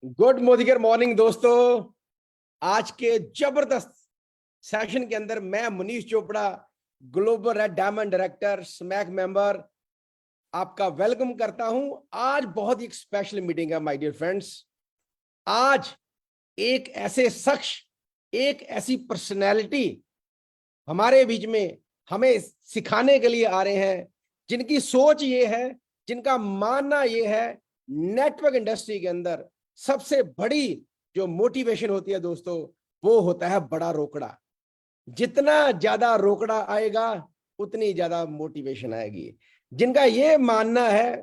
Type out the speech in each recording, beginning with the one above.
Good मोदिगर morning दोस्तों। आज के जबरदस्त सेशन के अंदर मैं Manish Chopra, global red diamond director, smack member, आपका वेलकम करता हूं। आज बहुत ही स्पेशल मीटिंग है माय डियर फ्रेंड्स। आज एक ऐसे शख्स, एक ऐसी पर्सनैलिटी हमारे बीच में हमें सिखाने के लिए आ रहे हैं, जिनकी सोच ये है, जिनका मानना ये है, नेटवर्क इंडस्ट्री के अंदर सबसे बड़ी जो मोटिवेशन होती है दोस्तों, वो होता है बड़ा रोकड़ा। जितना ज्यादा रोकड़ा आएगा उतनी ज्यादा मोटिवेशन आएगी। जिनका ये मानना है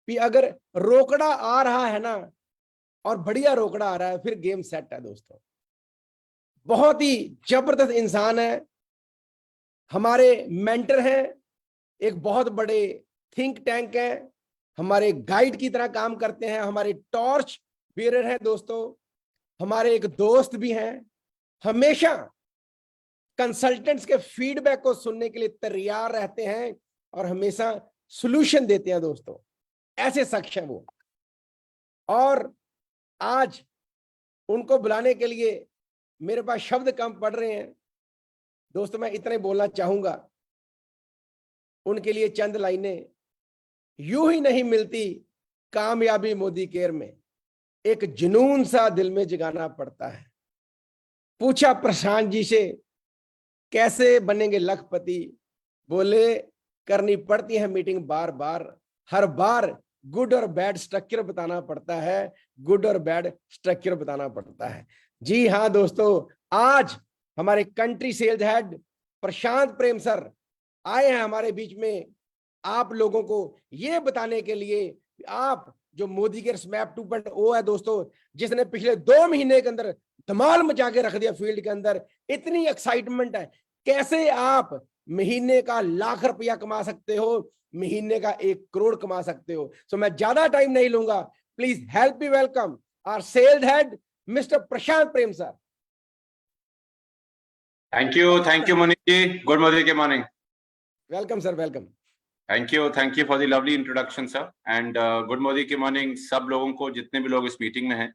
कि अगर रोकड़ा आ रहा है ना और बढ़िया रोकड़ा आ रहा है, फिर गेम सेट है दोस्तों। बहुत ही जबरदस्त इंसान है, हमारे मेंटर हैं, एक बहुत बड़े थिंक टैंक है, हमारे गाइड की तरह काम करते हैं, हमारे टॉर्च बियरर हैं दोस्तों, हमारे एक दोस्त भी हैं। हमेशा कंसल्टेंट्स के फीडबैक को सुनने के लिए तैयार रहते हैं और हमेशा सॉल्यूशन देते हैं दोस्तों। ऐसे शख्स हैं वो। और आज उनको बुलाने के लिए मेरे पास शब्द कम पड़ रहे हैं दोस्तों। मैं इतने बोलना चाहूंगा, उनके लिए चंद लाइनें। यूं ही नहीं मिलती कामयाबी मोदी केयर में, एक जुनून सा दिल में जगाना पड़ता है। पूछा प्रशांत जी से कैसे बनेंगे लखपति, बोले करनी पड़ती है मीटिंग बार बार, हर बार गुड और बैड स्ट्रक्चर बताना पड़ता है, गुड और बैड स्ट्रक्चर बताना पड़ता है। जी हाँ दोस्तों, आज हमारे कंट्री सेल्स हेड प्रशांत प्रेम सर आए हैं हमारे बीच में, आप लोगों को ये बताने के लिए आप जो मोदी केयर स्मैप 2.0 है दोस्तों, जिसने पिछले 2 महीने के अंदर धमाल मचा के रख दिया फील्ड के अंदर। इतनी एक्साइटमेंट है, कैसे आप महीने का लाख रुपया कमा सकते हो, महीने का 1 करोड़ कमा सकते हो। सो मैं ज्यादा टाइम नहीं लूंगा, please help me welcome our sales head mister Prashant Prem sir. Thank you Manish ji. Good morning morning. Welcome sir, welcome. Thank you for the lovely introduction sir. And good morning morning सब लोगों को, जितने भी लोग इस मीटिंग में हैं।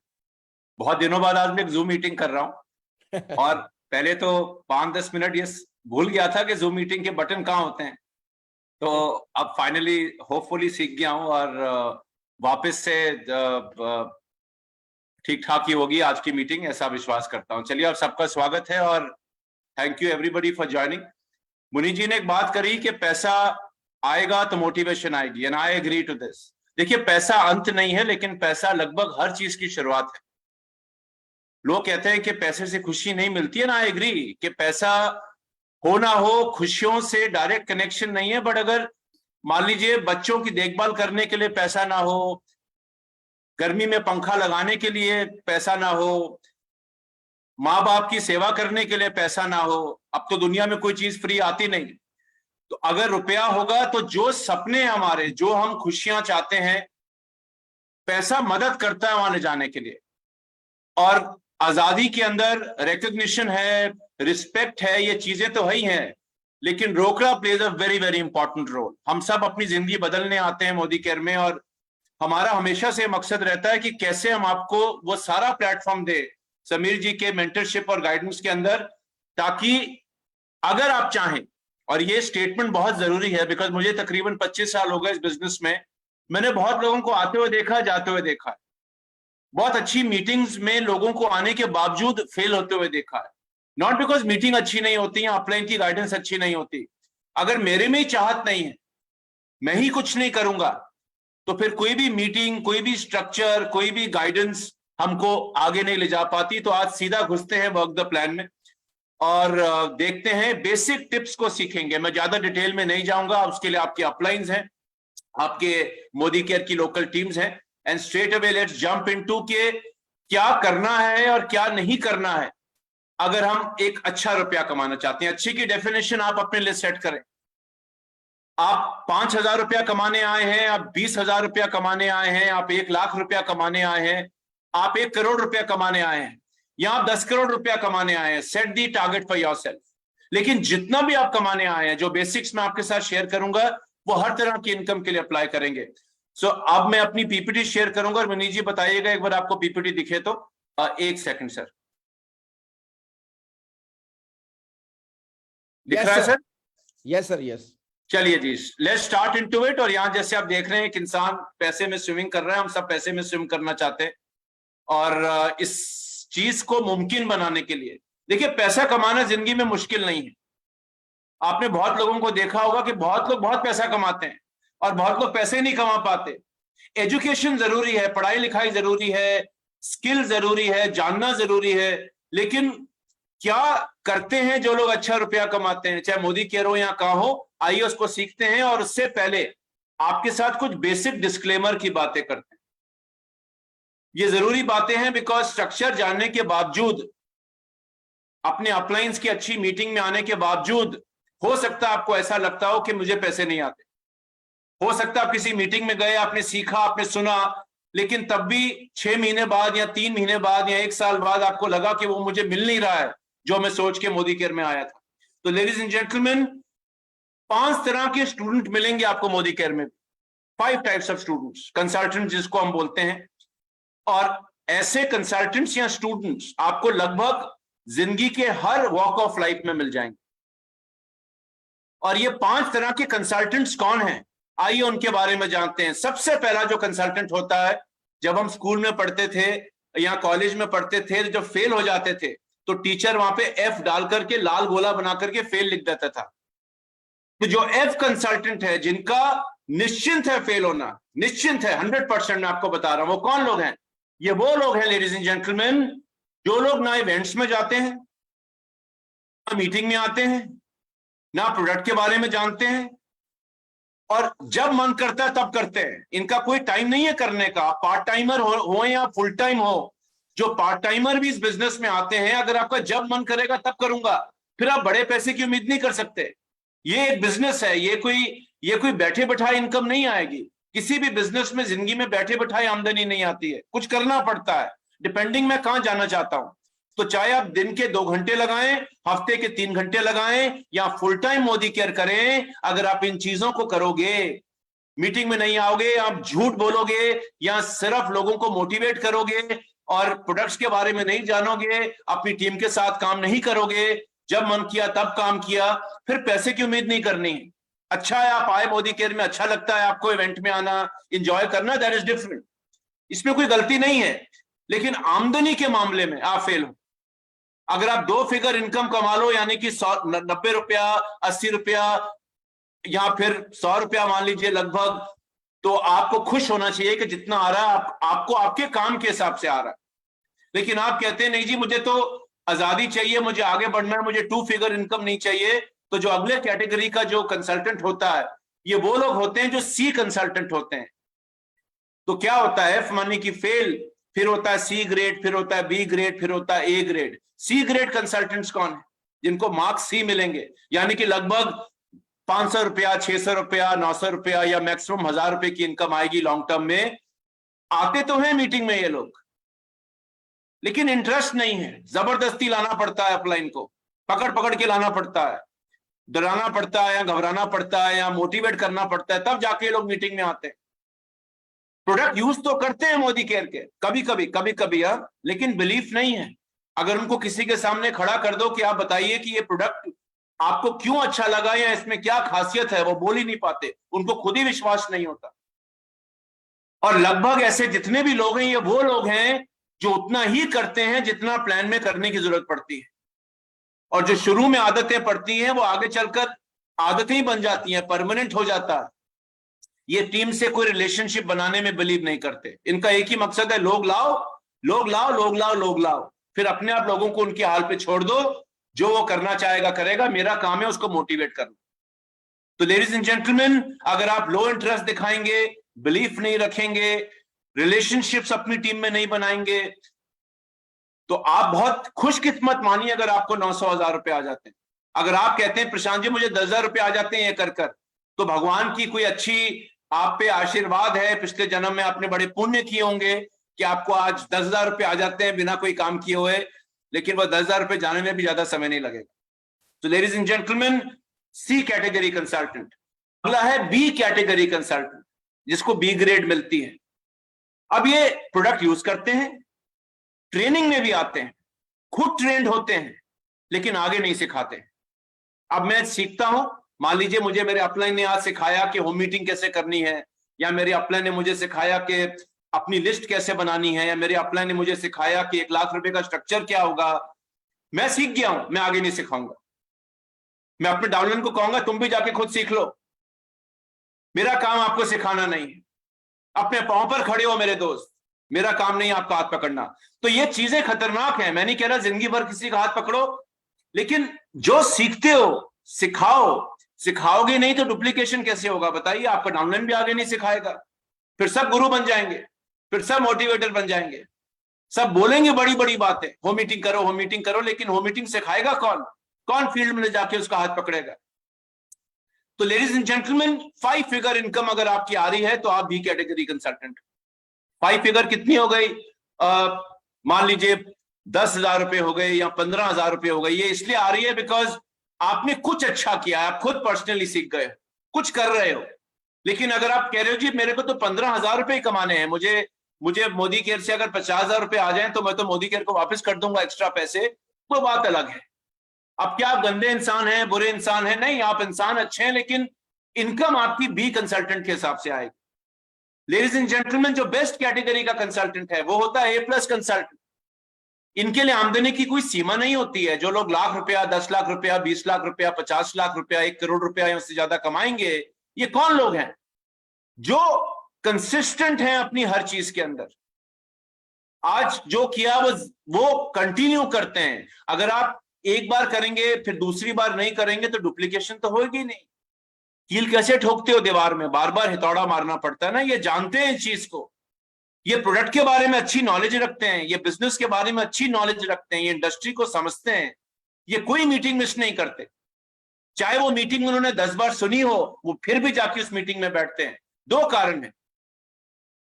बहुत दिनों बाद आज मैं एक जूम मीटिंग कर रहा हूँ और पहले तो 5-10 मिनट ये भूल गया था कि जूम मीटिंग के बटन कहाँ होते हैं। तो अब फाइनली होपफुली सीख गया हूँ और वापस से ठीक ठाक ही होगी आज की मीटिंग, ऐसा विश्वास करता हूँ। चलिए, आप सबका स्वागत है और thank you everybody for joining. मुनि जी ने एक बात करी कि पैसा आएगा तो मोटिवेशन आएगी, and I agree to this. देखिए, पैसा अंत नहीं है, लेकिन पैसा लगभग हर चीज की शुरुआत है। लोग कहते हैं कि पैसे से खुशी नहीं मिलती है, ना आई एग्री कि पैसा हो ना हो, खुशियों से डायरेक्ट कनेक्शन नहीं है। बट अगर मान लीजिए बच्चों की देखभाल करने के लिए पैसा ना हो, गर्मी में पंखा लगाने के लिए पैसा ना हो, माँ बाप की सेवा करने के लिए पैसा ना हो, अब तो दुनिया में कोई चीज फ्री आती नहीं। तो अगर रुपया होगा तो जो सपने हमारे, जो हम खुशियां चाहते हैं, पैसा मदद करता है वहां ले जाने के लिए। और आजादी के अंदर रिकॉग्निशन है, रिस्पेक्ट है, ये चीजें तो है ही हैं, लेकिन रोकड़ा plays a very very important role. हम सब अपनी जिंदगी बदलने आते हैं मोदी केयर में, और हमारा हमेशा से मकसद रहता है कि कैसे हम आपको वो सारा प्लेटफॉर्म दे समीर जी के मेंटरशिप और गाइडेंस के अंदर, ताकि अगर आप चाहें, और ये स्टेटमेंट बहुत जरूरी है बिकॉज मुझे तकरीबन 25 साल हो गए इस बिजनेस में, मैंने बहुत लोगों को आते हुए देखा, जाते हुए देखा है, बहुत अच्छी मीटिंग्स में लोगों को आने के बावजूद फेल होते हुए देखा है। नॉट बिकॉज मीटिंग अच्छी नहीं होती या अपलाइन की गाइडेंस अच्छी नहीं होती। अगर मेरे में ही चाहत नहीं है, मैं ही कुछ नहीं करूंगा, तो फिर कोई भी मीटिंग, कोई भी स्ट्रक्चर, कोई भी गाइडेंस हमको आगे नहीं ले जा पाती। तो आज सीधा घुसते हैं वर्क द प्लान में और देखते हैं, बेसिक टिप्स को सीखेंगे। मैं ज्यादा डिटेल में नहीं जाऊंगा, उसके लिए आपके अपलाइंस हैं, आपके मोदी केयर की लोकल टीम्स हैं, and straight away let's jump into के क्या करना है और क्या नहीं करना है अगर हम एक अच्छा रुपया कमाना चाहते हैं। अच्छे की डेफिनेशन आप अपने लिए सेट करें। आप 5,000 रुपया कमाने आए हैं, आप 20,000 रुपया कमाने आए हैं, आप 1 लाख रुपया कमाने आए हैं, आप 1 करोड़ रुपया कमाने आए हैं, या आप 10 करोड़ रुपया कमाने आए हैं, set the target for yourself. लेकिन जितना भी आप कमाने आए हैं, जो बेसिक्स मैं आपके साथ शेयर करूंगा, वो हर तरह की इनकम के लिए अप्लाई करेंगे। सो अब मैं अपनी पीपीटी शेयर करूंगा और मनीष जी बताइएगा एक बार आपको पीपीटी दिखे तो। एक सेकंड सर, दिख रहा है सर? Yes sir, yes. चलिए जी, लेट्स स्टार्ट इनटू इट। और यहां जैसे आप देख रहे हैं एक इंसान पैसे में स्विमिंग कर रहा है, हम सब पैसे में स्विम करना चाहते हैं। और इस चीज को मुमकिन बनाने के लिए, देखिए पैसा कमाना जिंदगी में मुश्किल नहीं है। आपने बहुत लोगों को देखा होगा कि बहुत लोग बहुत पैसा कमाते हैं और बहुत लोग पैसे नहीं कमा पाते। एजुकेशन जरूरी है, पढ़ाई लिखाई जरूरी है, स्किल जरूरी है, जानना जरूरी है, लेकिन क्या करते हैं जो लोग अच्छा रुपया कमाते हैं, चाहे मोदी केयर हो या कहाँ हो, आइए उसको सीखते हैं। और उससे पहले आपके साथ कुछ बेसिक डिस्क्लेमर की बातें करते हैं। ये जरूरी बातें हैं बिकॉज स्ट्रक्चर जानने के बावजूद, अपने अपलाइंस की अच्छी मीटिंग में आने के बावजूद, हो सकता है आपको ऐसा लगता हो कि मुझे पैसे नहीं आते। हो सकता है आप किसी मीटिंग में गए, आपने सीखा, आपने सुना, लेकिन तब भी 6 महीने बाद या 3 महीने बाद या 1 साल बाद आपको लगा कि वो मुझे मिल नहीं रहा है जो मैं सोच के मोदी केयर में आया था। तो लेडीज एंड जेंटलमैन, 5 तरह के स्टूडेंट मिलेंगे आपको मोदी केयर में। 5 टाइप्स ऑफ स्टूडेंट्स, कंसल्टेंट जिसको हम बोलते हैं। और ऐसे कंसल्टेंट्स या स्टूडेंट्स आपको लगभग जिंदगी के हर वॉक ऑफ लाइफ में मिल जाएंगे। और ये 5 तरह के कंसल्टेंट्स कौन हैं, आइए उनके बारे में जानते हैं। सबसे पहला जो कंसल्टेंट होता है, जब हम स्कूल में पढ़ते थे या कॉलेज में पढ़ते थे, जब फेल हो जाते थे तो टीचर वहां पे एफ डाल करके लाल गोला बना करके फेल लिख देता था। तो जो एफ कंसल्टेंट है, जिनका निश्चिंत है फेल होना, निश्चिंत है 100%, मैं आपको बता रहा हूं वो कौन लोग हैं। ये वो लोग हैं लेडीज एंड जेंटलमैन, जो लोग ना इवेंट्स में जाते हैं, ना मीटिंग में आते हैं, ना प्रोडक्ट के बारे में जानते हैं, और जब मन करता है तब करते हैं। इनका कोई टाइम नहीं है करने का। पार्ट टाइमर हो या फुल टाइम हो, जो पार्ट टाइमर भी इस बिजनेस में आते हैं, अगर आपका जब मन करेगा तब करूंगा, फिर आप बड़े पैसे की उम्मीद नहीं कर सकते। ये एक बिजनेस है, ये कोई बैठे बैठाए इनकम नहीं आएगी। किसी भी बिजनेस में जिंदगी में बैठे बैठाए आमदनी नहीं आती है, कुछ करना पड़ता है। डिपेंडिंग मैं कहां जाना चाहता हूं, तो चाहे आप दिन के 2 घंटे लगाएं, हफ्ते के 3 घंटे लगाएं, या फुल टाइम मोदी केयर करें, अगर आप इन चीजों को करोगे, मीटिंग में नहीं आओगे, आप झूठ बोलोगे या सिर्फ लोगों को मोटिवेट करोगे और प्रोडक्ट्स के बारे में नहीं जानोगे, अपनी टीम के साथ काम नहीं करोगे, जब मन किया तब काम किया, फिर पैसे की उम्मीद नहीं करनी है। अच्छा है आप आए मोदी केयर में, अच्छा लगता है आपको इवेंट में आना, एंजॉय करना, दैट इज डिफरेंट, इसमें कोई गलती नहीं है। लेकिन आमदनी के मामले में आप फेल हो। अगर आप 2 फिगर इनकम कमा लो, यानी कि 90 रुपया, 80 रुपया या फिर 100 रुपया मान लीजिए लगभग, तो आपको खुश होना चाहिए कि जितना आ रहा है आपको आपके काम के हिसाब से आ रहा है। लेकिन आप कहते हैं नहीं जी मुझे तो आजादी चाहिए, मुझे आगे बढ़ना है, मुझे 2 फिगर इनकम नहीं चाहिए। तो जो अगले कैटेगरी का जो कंसल्टेंट होता है, ये वो लोग होते हैं जो सी कंसल्टेंट होते हैं। तो क्या होता है, एफ मानी की फेल, फिर होता है सी ग्रेड, फिर होता है बी ग्रेड, फिर होता है A grade. C grade consultants कौन है, जिनको मार्क्स सी मिलेंगे, यानी कि लगभग 500 रुपया, 600 रुपया, 900 रुपया या मैक्सिमम 1000 रुपए की इनकम आएगी लॉन्ग टर्म में। आते तो हैं मीटिंग में ये लोग, लेकिन इंटरेस्ट नहीं है, जबरदस्ती लाना पड़ता है अपलाइन को, पकड़ पकड़ के लाना पड़ता है, डराना पड़ता है या घबराना पड़ता है या मोटिवेट करना पड़ता है, तब जाके लोग मीटिंग में आते हैं। प्रोडक्ट यूज तो करते हैं मोदी केयर के कभी कभी यार, लेकिन बिलीफ नहीं है। अगर उनको किसी के सामने खड़ा कर दो कि आप बताइए कि ये प्रोडक्ट आपको क्यों अच्छा लगा या इसमें क्या खासियत है, वो बोल ही नहीं पाते, उनको खुद ही विश्वास नहीं होता। और लगभग ऐसे जितने भी लोग हैं, ये वो लोग हैं जो उतना ही करते हैं जितना प्लान में करने की जरूरत पड़ती है। और जो शुरू में आदतें पड़ती हैं, वो आगे चलकर आदतें ही बन जाती हैं, परमानेंट हो जाता है। ये टीम से कोई रिलेशनशिप बनाने में बिलीव नहीं करते। इनका एक ही मकसद है, लोग लाओ, लोग लाओ, लोग लाओ, लोग लाओ, फिर अपने आप लोगों को उनके हाल पे छोड़ दो, जो वो करना चाहेगा करेगा, मेरा काम है उसको मोटिवेट करना। तो लेडीज एंड जेंटलमैन, अगर आप लो इंटरेस्ट दिखाएंगे, बिलीफ नहीं रखेंगे, रिलेशनशिप्स अपनी टीम में नहीं बनाएंगे, तो आप बहुत खुशकिस्मत मानिए अगर आपको 900,000 रुपए आ जाते हैं। अगर आप कहते हैं प्रशांत जी मुझे 10,000 रुपए आ जाते हैं ये कर कर, तो भगवान की कोई अच्छी आप पे आशीर्वाद है, पिछले जन्म में आपने बड़े पुण्य किए होंगे कि आपको आज 10,000 रुपए आ जाते हैं बिना कोई काम किए हुए। लेकिन वो 10,000 रुपए जाने में भी ज्यादा समय नहीं लगेगा। तो ladies and gentleman, C category consultant. अगला है बी कैटेगरी कंसल्टेंट। जिसको बी ग्रेड मिलती है। अब ये प्रोडक्ट यूज करते हैं, ट्रेनिंग में भी आते हैं, खुद ट्रेंड होते हैं, लेकिन आगे नहीं सिखाते। अब मैं सीखता हूं, मान लीजिए मुझे मेरे अपलाइन ने आज सिखाया कि होम मीटिंग कैसे करनी है, या मेरे अपलाइन ने मुझे सिखाया कि अपनी लिस्ट कैसे बनानी है, या मेरे अपलाइन ने मुझे सिखाया कि 1 लाख रुपए का स्ट्रक्चर क्या होगा। मैं सीख गया हूं, मैं आगे नहीं सिखाऊंगा। मैं अपने डाउनलाइन को कहूंगा तुम भी जाके खुद सीख लो, मेरा काम आपको सिखाना नहीं है। अपने पांव पर खड़े हो मेरे दोस्त, मेरा काम नहीं आपका हाथ पकड़ना। तो ये चीजें खतरनाक हैं। मैं नहीं कह रहा जिंदगी भर किसी का हाथ पकड़ो, लेकिन जो सीखते हो सिखाओ। सिखाओगे नहीं तो डुप्लीकेशन कैसे होगा बताइए? आपका डाउनलाइन भी आगे नहीं सिखाएगा, फिर सब गुरु बन जाएंगे, फिर सब मोटिवेटर बन जाएंगे, सब बोलेंगे बड़ी बड़ी बातें, होम मीटिंग करो, होम मीटिंग करो, लेकिन होम मीटिंग सिखाएगा कौन? कौन फील्ड में जाके उसका हाथ पकड़ेगा? तो ladies and gentleman, 5 figure income अगर आपकी आ रही है तो आप बी कैटेगरी कंसल्टेंट। 5 फिगर कितनी हो गई? मान लीजिए 10,000 रुपए हो गए या 15,000 रुपए हो गए। ये इसलिए आ रही है बिकॉज आपने कुछ अच्छा किया, आप खुद पर्सनली सीख गए, कुछ कर रहे हो। लेकिन अगर आप कह रहे हो जी मेरे को तो 15,000 रुपए ही कमाने हैं, मुझे मोदी केयर से अगर 50,000 रुपए आ जाए तो मैं तो मोदी केयर को वापस कर दूंगा एक्स्ट्रा पैसे, तो बात अलग है। अब क्या आप गंदे इंसान हैं, बुरे इंसान हैं? नहीं, आप इंसान अच्छे हैं, लेकिन इनकम आपकी बी कंसल्टेंट के हिसाब से आएगी। लेडीज एंड जेंटलमैन, जो बेस्ट कैटेगरी का कंसल्टेंट है वो होता है A+ कंसल्टेंट। इनके लिए आमदनी की कोई सीमा नहीं होती है। जो लोग लाख रुपया, 10 लाख रुपया, 20 लाख रुपया, 50 लाख रुपया, 1 करोड़ रुपया या उससे ज्यादा कमाएंगे, ये कौन लोग हैं? जो कंसिस्टेंट हैं अपनी हर चीज के अंदर। आज जो किया वो कंटिन्यू करते हैं। अगर आप एक बार करेंगे फिर दूसरी बार नहीं करेंगे तो डुप्लीकेशन तो होगी नहीं। कील कैसे ठोकते हो दीवार में, बार बार हिथौड़ा मारना पड़ता है ना। ये जानते हैं इस चीज को, ये प्रोडक्ट के बारे में अच्छी नॉलेज रखते हैं, ये बिजनेस के बारे में अच्छी नॉलेज रखते हैं, ये इंडस्ट्री को समझते हैं। ये कोई मीटिंग मिस नहीं करते, चाहे वो मीटिंग उन्होंने 10 बार सुनी हो, वो फिर भी जाके उस मीटिंग में बैठते हैं। 2 कारण है।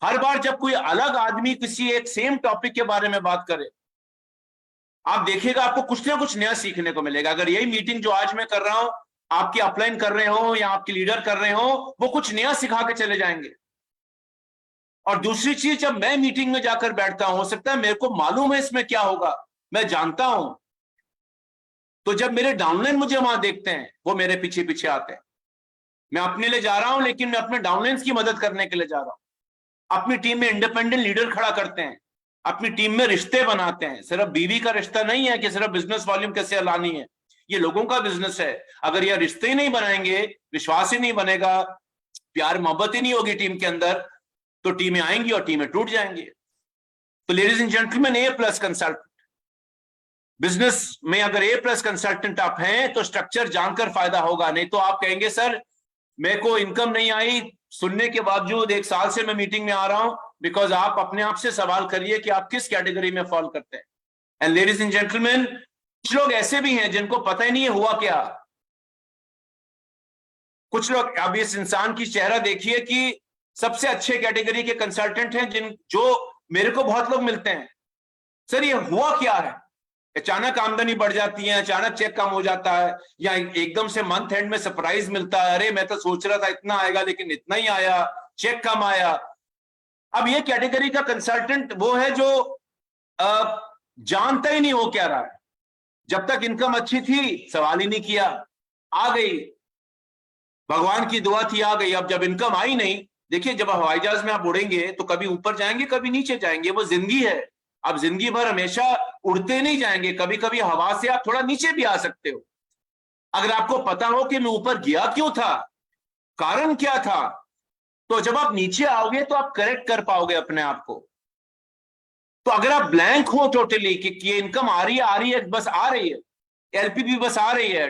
हर बार जब कोई अलग आदमी किसी एक सेम टॉपिक के बारे में बात करे, आप देखिएगा आपको कुछ ना कुछ नया सीखने को मिलेगा। अगर यही मीटिंग जो आज मैं कर रहा हूं, आपकी अपलाइन कर रहे हो या आपके लीडर कर रहे हो, वो कुछ नया सिखा के चले जाएंगे। और दूसरी चीज, जब मैं मीटिंग में जाकर बैठता हूं, हो सकता है मेरे को मालूम है इसमें क्या होगा, मैं जानता हूं, तो जब मेरे डाउनलाइन मुझे वहां देखते हैं, वो मेरे पीछे पीछे आते हैं। मैं अपने लिए जा रहा हूं, लेकिन मैं अपने डाउनलाइंस की मदद करने के लिए जा रहा हूं। अपनी टीम में इंडिपेंडेंट लीडर खड़ा करते हैं, अपनी टीम में रिश्ते बनाते हैं। सिर्फ बीवी का रिश्ता नहीं है कि सिर्फ बिजनेस वॉल्यूम कैसे लानी है, ये लोगों का बिजनेस है। अगर ये रिश्ते ही नहीं बनाएंगे, विश्वास ही नहीं बनेगा, प्यार मोहब्बत ही नहीं होगी टीम के अंदर, तो टीमें आएंगी और टीमें टूट जाएंगी। तो ladies and gentleman, A+ consultant business में अगर A+ कंसल्टेंट आप हैं तो स्ट्रक्चर जानकर फायदा होगा। नहीं तो आप कहेंगे सर मेरे को इनकम नहीं आई, सुनने के बावजूद 1 साल से मैं मीटिंग में आ रहा हूं। बिकॉज आप अपने आप से सवाल करिए कि आप किस कैटेगरी में फॉल करते हैं। एंड लेडीज एंड जेंटलमैन, कुछ लोग ऐसे भी हैं जिनको पता ही नहीं है हुआ क्या। कुछ लोग, अब इस इंसान की चेहरा देखिए कि सबसे अच्छे कैटेगरी के कंसल्टेंट हैं जो मेरे को बहुत लोग मिलते हैं, सर ये हुआ क्या है? अचानक आमदनी बढ़ जाती है, अचानक चेक कम हो जाता है, या एकदम से मंथ एंड में सरप्राइज मिलता है, अरे मैं तो सोच रहा था इतना आएगा लेकिन इतना ही आया, चेक कम आया। अब ये कैटेगरी का कंसल्टेंट वो है जो जानता ही नहीं हो क्या रहा है। जब तक इनकम अच्छी थी सवाल ही नहीं किया, आ गई, भगवान की दुआ थी, आ गई। अब जब इनकम आई नहीं, देखिए जब हवाई जहाज में आप उड़ेंगे तो कभी ऊपर जाएंगे कभी नीचे जाएंगे, वो जिंदगी है। आप जिंदगी भर हमेशा उड़ते नहीं जाएंगे, कभी कभी हवा से आप थोड़ा नीचे भी आ सकते हो। अगर आपको पता हो कि मैं ऊपर गया क्यों था, कारण क्या था, तो जब आप नीचे आओगे तो आप करेक्ट कर पाओगे अपने आप को। तो अगर आप ब्लैंक हो टोटली कि ये इनकम आ रही है, बस आ रही है, LPP बस आ रही है,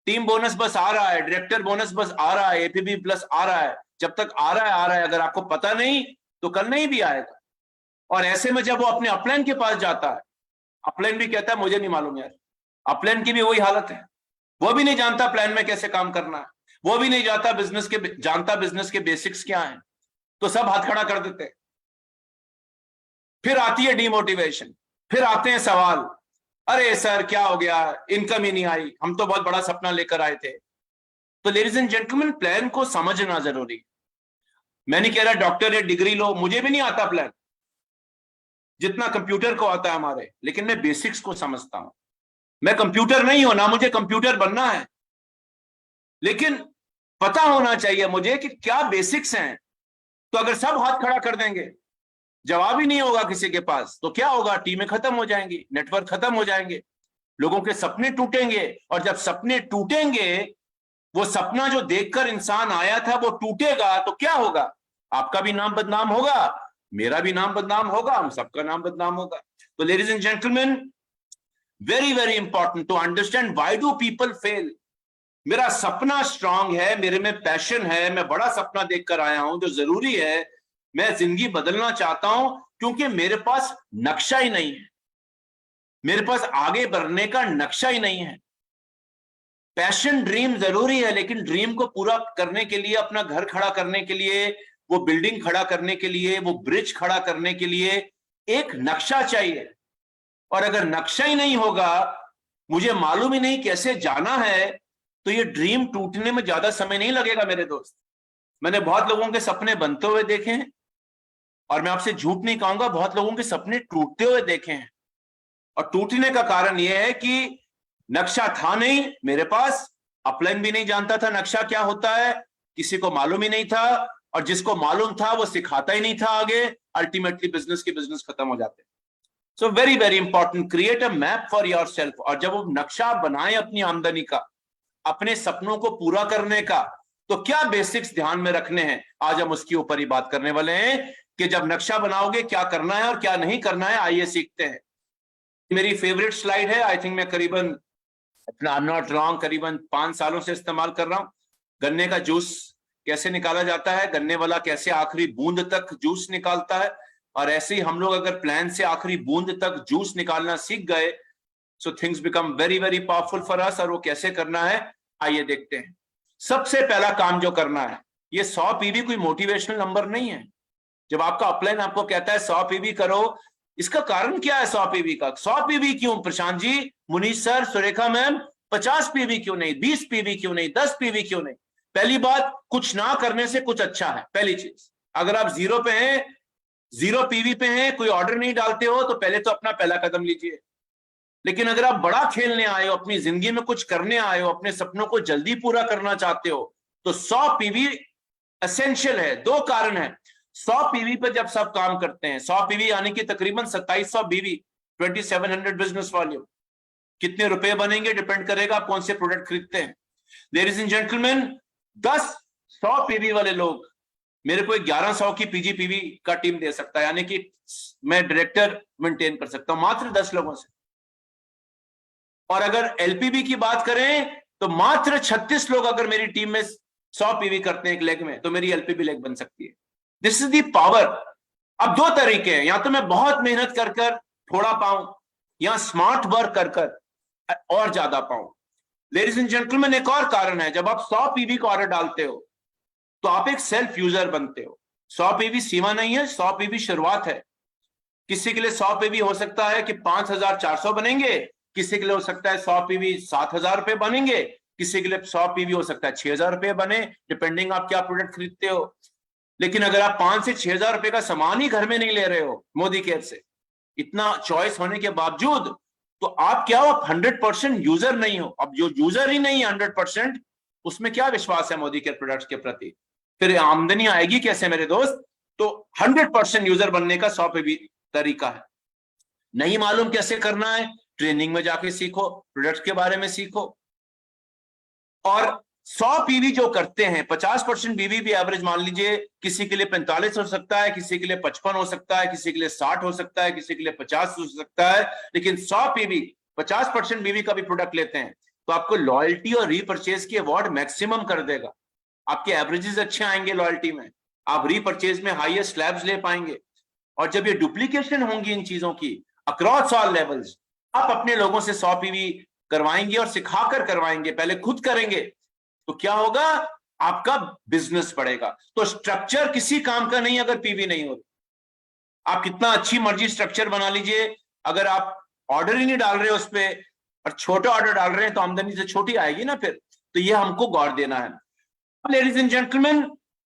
टीम बोनस बस आ रहा है, डायरेक्टर बोनस बस आ रहा है, APP प्लस आ रहा है, जब तक आ रहा है, अगर आपको पता नहीं तो कल नहीं भी आएगा। और ऐसे में जब वो अपने अपलाइन के पास जाता है, अपलाइन भी कहता है मुझे नहीं मालूम यार। अपलाइन की भी वही हालत है, वो भी नहीं जानता प्लान में कैसे काम करना है, वो भी नहीं जानता बिजनेस के बेसिक्स क्या हैं, तो सब हाथ खड़ा कर देते हैं। फिर आती है डिमोटिवेशन, फिर आते हैं सवाल, अरे सर क्या हो गया, इनकम ही नहीं आई, हम तो बहुत बड़ा सपना लेकर आए थे। तो लेडीज एंड जेंटलमैन, प्लान को समझना जरूरी है। मैं नहीं कह रहा डॉक्टर या डिग्री लो, मुझे भी नहीं आता प्लान जितना कंप्यूटर को आता है हमारे, लेकिन मैं बेसिक्स को समझता हूं। मैं कंप्यूटर नहीं हूं ना, मुझे कंप्यूटर बनना है, लेकिन पता होना चाहिए मुझे कि क्या बेसिक्स हैं। तो अगर सब हाथ खड़ा कर देंगे, जवाब ही नहीं होगा किसी के पास, तो क्या होगा? टीमें खत्म हो जाएंगी, नेटवर्क खत्म हो जाएंगे, लोगों के सपने टूटेंगे। और जब सपने टूटेंगे, वो सपना जो देखकर इंसान आया था वो टूटेगा, तो क्या होगा? आपका भी नाम बदनाम होगा, मेरा भी नाम बदनाम होगा, हम सबका नाम बदनाम होगा। तो ladies and gentleman, very very important to understand why do people fail. मेरा सपना स्ट्रांग है, मेरे में पैशन है, मैं बड़ा सपना देखकर आया हूं जो जरूरी है, मैं जिंदगी बदलना चाहता हूं, क्योंकि मेरे पास नक्शा ही नहीं है, मेरे पास आगे बढ़ने का नक्शा ही नहीं है। पैशन ड्रीम जरूरी है, लेकिन ड्रीम को पूरा करने के लिए, अपना घर खड़ा करने के लिए, वो बिल्डिंग खड़ा करने के लिए, वो ब्रिज खड़ा करने के लिए एक नक्शा चाहिए। और अगर नक्शा ही नहीं होगा, मुझे मालूम ही नहीं कैसे जाना है, तो ये ड्रीम टूटने में ज्यादा समय नहीं लगेगा मेरे दोस्त। मैंने बहुत लोगों के सपने बनते हुए देखे हैं, और मैं आपसे झूठ नहीं कहूंगा, बहुत लोगों के सपने टूटते हुए देखे हैं। और टूटने का कारण यह है कि नक्शा था नहीं मेरे पास, अपलाइन भी नहीं जानता था नक्शा क्या होता है, किसी को मालूम ही नहीं था, और जिसको मालूम था वो सिखाता ही नहीं था आगे। अल्टीमेटली बिजनेस खत्म हो जाते। सो very very important, create a map for your self. और जब वो नक्शा बनाए अपनी आमदनी का, अपने सपनों को पूरा करने का, तो क्या बेसिक्स ध्यान में रखने हैं, आज हम उसके ऊपर ही बात करने वाले हैं कि जब नक्शा बनाओगे क्या करना है और क्या नहीं करना है। आइए सीखते हैं। मेरी फेवरेट स्लाइड है, आई थिंक मैं करीबन, आई एम नॉट रॉन्ग, करीबन 5 सालों से इस्तेमाल कर रहा हूं। गन्ने का जूस कैसे निकाला जाता है, गन्ने वाला कैसे आखिरी बूंद तक जूस निकालता है, और ऐसे ही हम लोग अगर प्लान से आखिरी बूंद तक जूस निकालना सीख गए, so things become very very powerful for us. और वो कैसे करना है, आइए देखते हैं। सबसे पहला काम जो करना है, ये 100 पीवी कोई मोटिवेशनल नंबर नहीं है। जब आपका अपलाइन आपको कहता है 100 पीवी करो, इसका कारण क्या है? 100 पीवी का 100 पीवी क्यों Prashant ji, Munish sir, Surekha ma'am, 50 PV क्यों नहीं, 20 पीवी क्यों नहीं, 10 पीवी क्यों नहीं? पहली बात, कुछ ना करने से कुछ अच्छा है। पहली चीज, अगर आप 0 पे हैं, 0 पीवी पे हैं, कोई ऑर्डर नहीं डालते हो, तो पहले तो अपना पहला कदम लीजिए। लेकिन अगर आप बड़ा खेलने आए हो, अपनी जिंदगी में कुछ करने आए हो, अपने सपनों को जल्दी पूरा करना चाहते हो, तो 100 पीवी एसेंशियल है। 2 कारण है। 100 पीवी पर जब सब काम करते हैं, 100 पीवी यानी कि तकरीबन 2700 बीवी, 2700 बिजनेस वॉल्यूम। कितने रुपए बनेंगे डिपेंड करेगा आप कौन से प्रोडक्ट खरीदते हैं। लेडीज एंड जेंटलमैन, 10 100 पीवी वाले लोग मेरे को 1100 की पीजीपीवी का टीम दे सकता है, यानी कि मैं डायरेक्टर मेंटेन कर सकता हूं मात्र 10 लोगों से। और अगर एलपीबी की बात करें, तो मात्र 36 लोग अगर मेरी टीम में 100 पीवी करते हैं एक लेग में, तो मेरी एलपीबी लेग बन सकती है। This is the power. अब 2 तरीके हैं, या तो मैं बहुत मेहनत कर कर थोड़ा पाऊं, या स्मार्ट वर्क कर कर और ज्यादा पाऊं। लेडीज एंड जेंटलमैन, एक और कारण है, जब आप 100 पीवी का ऑर्डर डालते हो, तो आप एक सेल्फ यूजर बनते हो। 100 पीवी सीमा नहीं है, 100 पीवी शुरुआत है। किसी के लिए 100 पीवी हो सकता है कि 5400 बनेंगे, किसी के लिए हो सकता है 100 पीवी 7000 रुपए बनेंगे, किसी के लिए 100 पीवी हो सकता है 6000 रुपए बने, डिपेंडिंग आप क्या प्रोडक्ट खरीदते हो। लेकिन अगर आप 5 से 6000 रुपए का सामान ही घर में नहीं ले रहे हो मोदी केयर से, इतना चॉइस होने के बावजूद, तो आप क्या हो, आप 100% यूजर नहीं हो। अब जो यूजर ही नहीं है 100%, उसमें क्या विश्वास है मोदी केयर प्रोडक्ट्स के प्रति? फिर आमदनी आएगी कैसे मेरे दोस्त? तो 100% यूजर बनने का 100 पीवी तरीका है। नहीं मालूम कैसे करना है, ट्रेनिंग में जाके सीखो, प्रोडक्ट के बारे में सीखो। और 100 पीवी जो करते हैं, 50% बीवी भी एवरेज मान लीजिए, किसी के लिए 45 हो सकता है, किसी के लिए 55 हो सकता है, किसी के लिए 60 हो सकता है, किसी के लिए 50 हो सकता है। लेकिन 100 पीवी 50% बीवी का भी प्रोडक्ट लेते हैं, तो आपको लॉयल्टी और रीपरचेज की अवार्ड मैक्सिमम कर देगा। आपके एवरेजेस अच्छे आएंगे लॉयल्टी में, आप रीपरचेज में हाईएस्ट स्लैब्स ले पाएंगे। और जब ये डुप्लीकेशन होंगी इन चीजों की अक्रॉस ऑल लेवल्स, आप अपने लोगों से 100 पीवी करवाएंगे और सिखाकर करवाएंगे, पहले खुद करेंगे, तो क्या होगा, आपका बिजनेस बढ़ेगा। तो स्ट्रक्चर किसी काम का नहीं अगर पीवी नहीं हो। आप कितना अच्छी मर्जी स्ट्रक्चर बना लीजिए, अगर आप ऑर्डर ही नहीं डाल रहे उस पर, और छोटा ऑर्डर डाल रहे हैं, तो आमदनी से छोटी आएगी ना फिर। तो ये हमको गौर देना है। लेडीज एंड जेंटलमैन,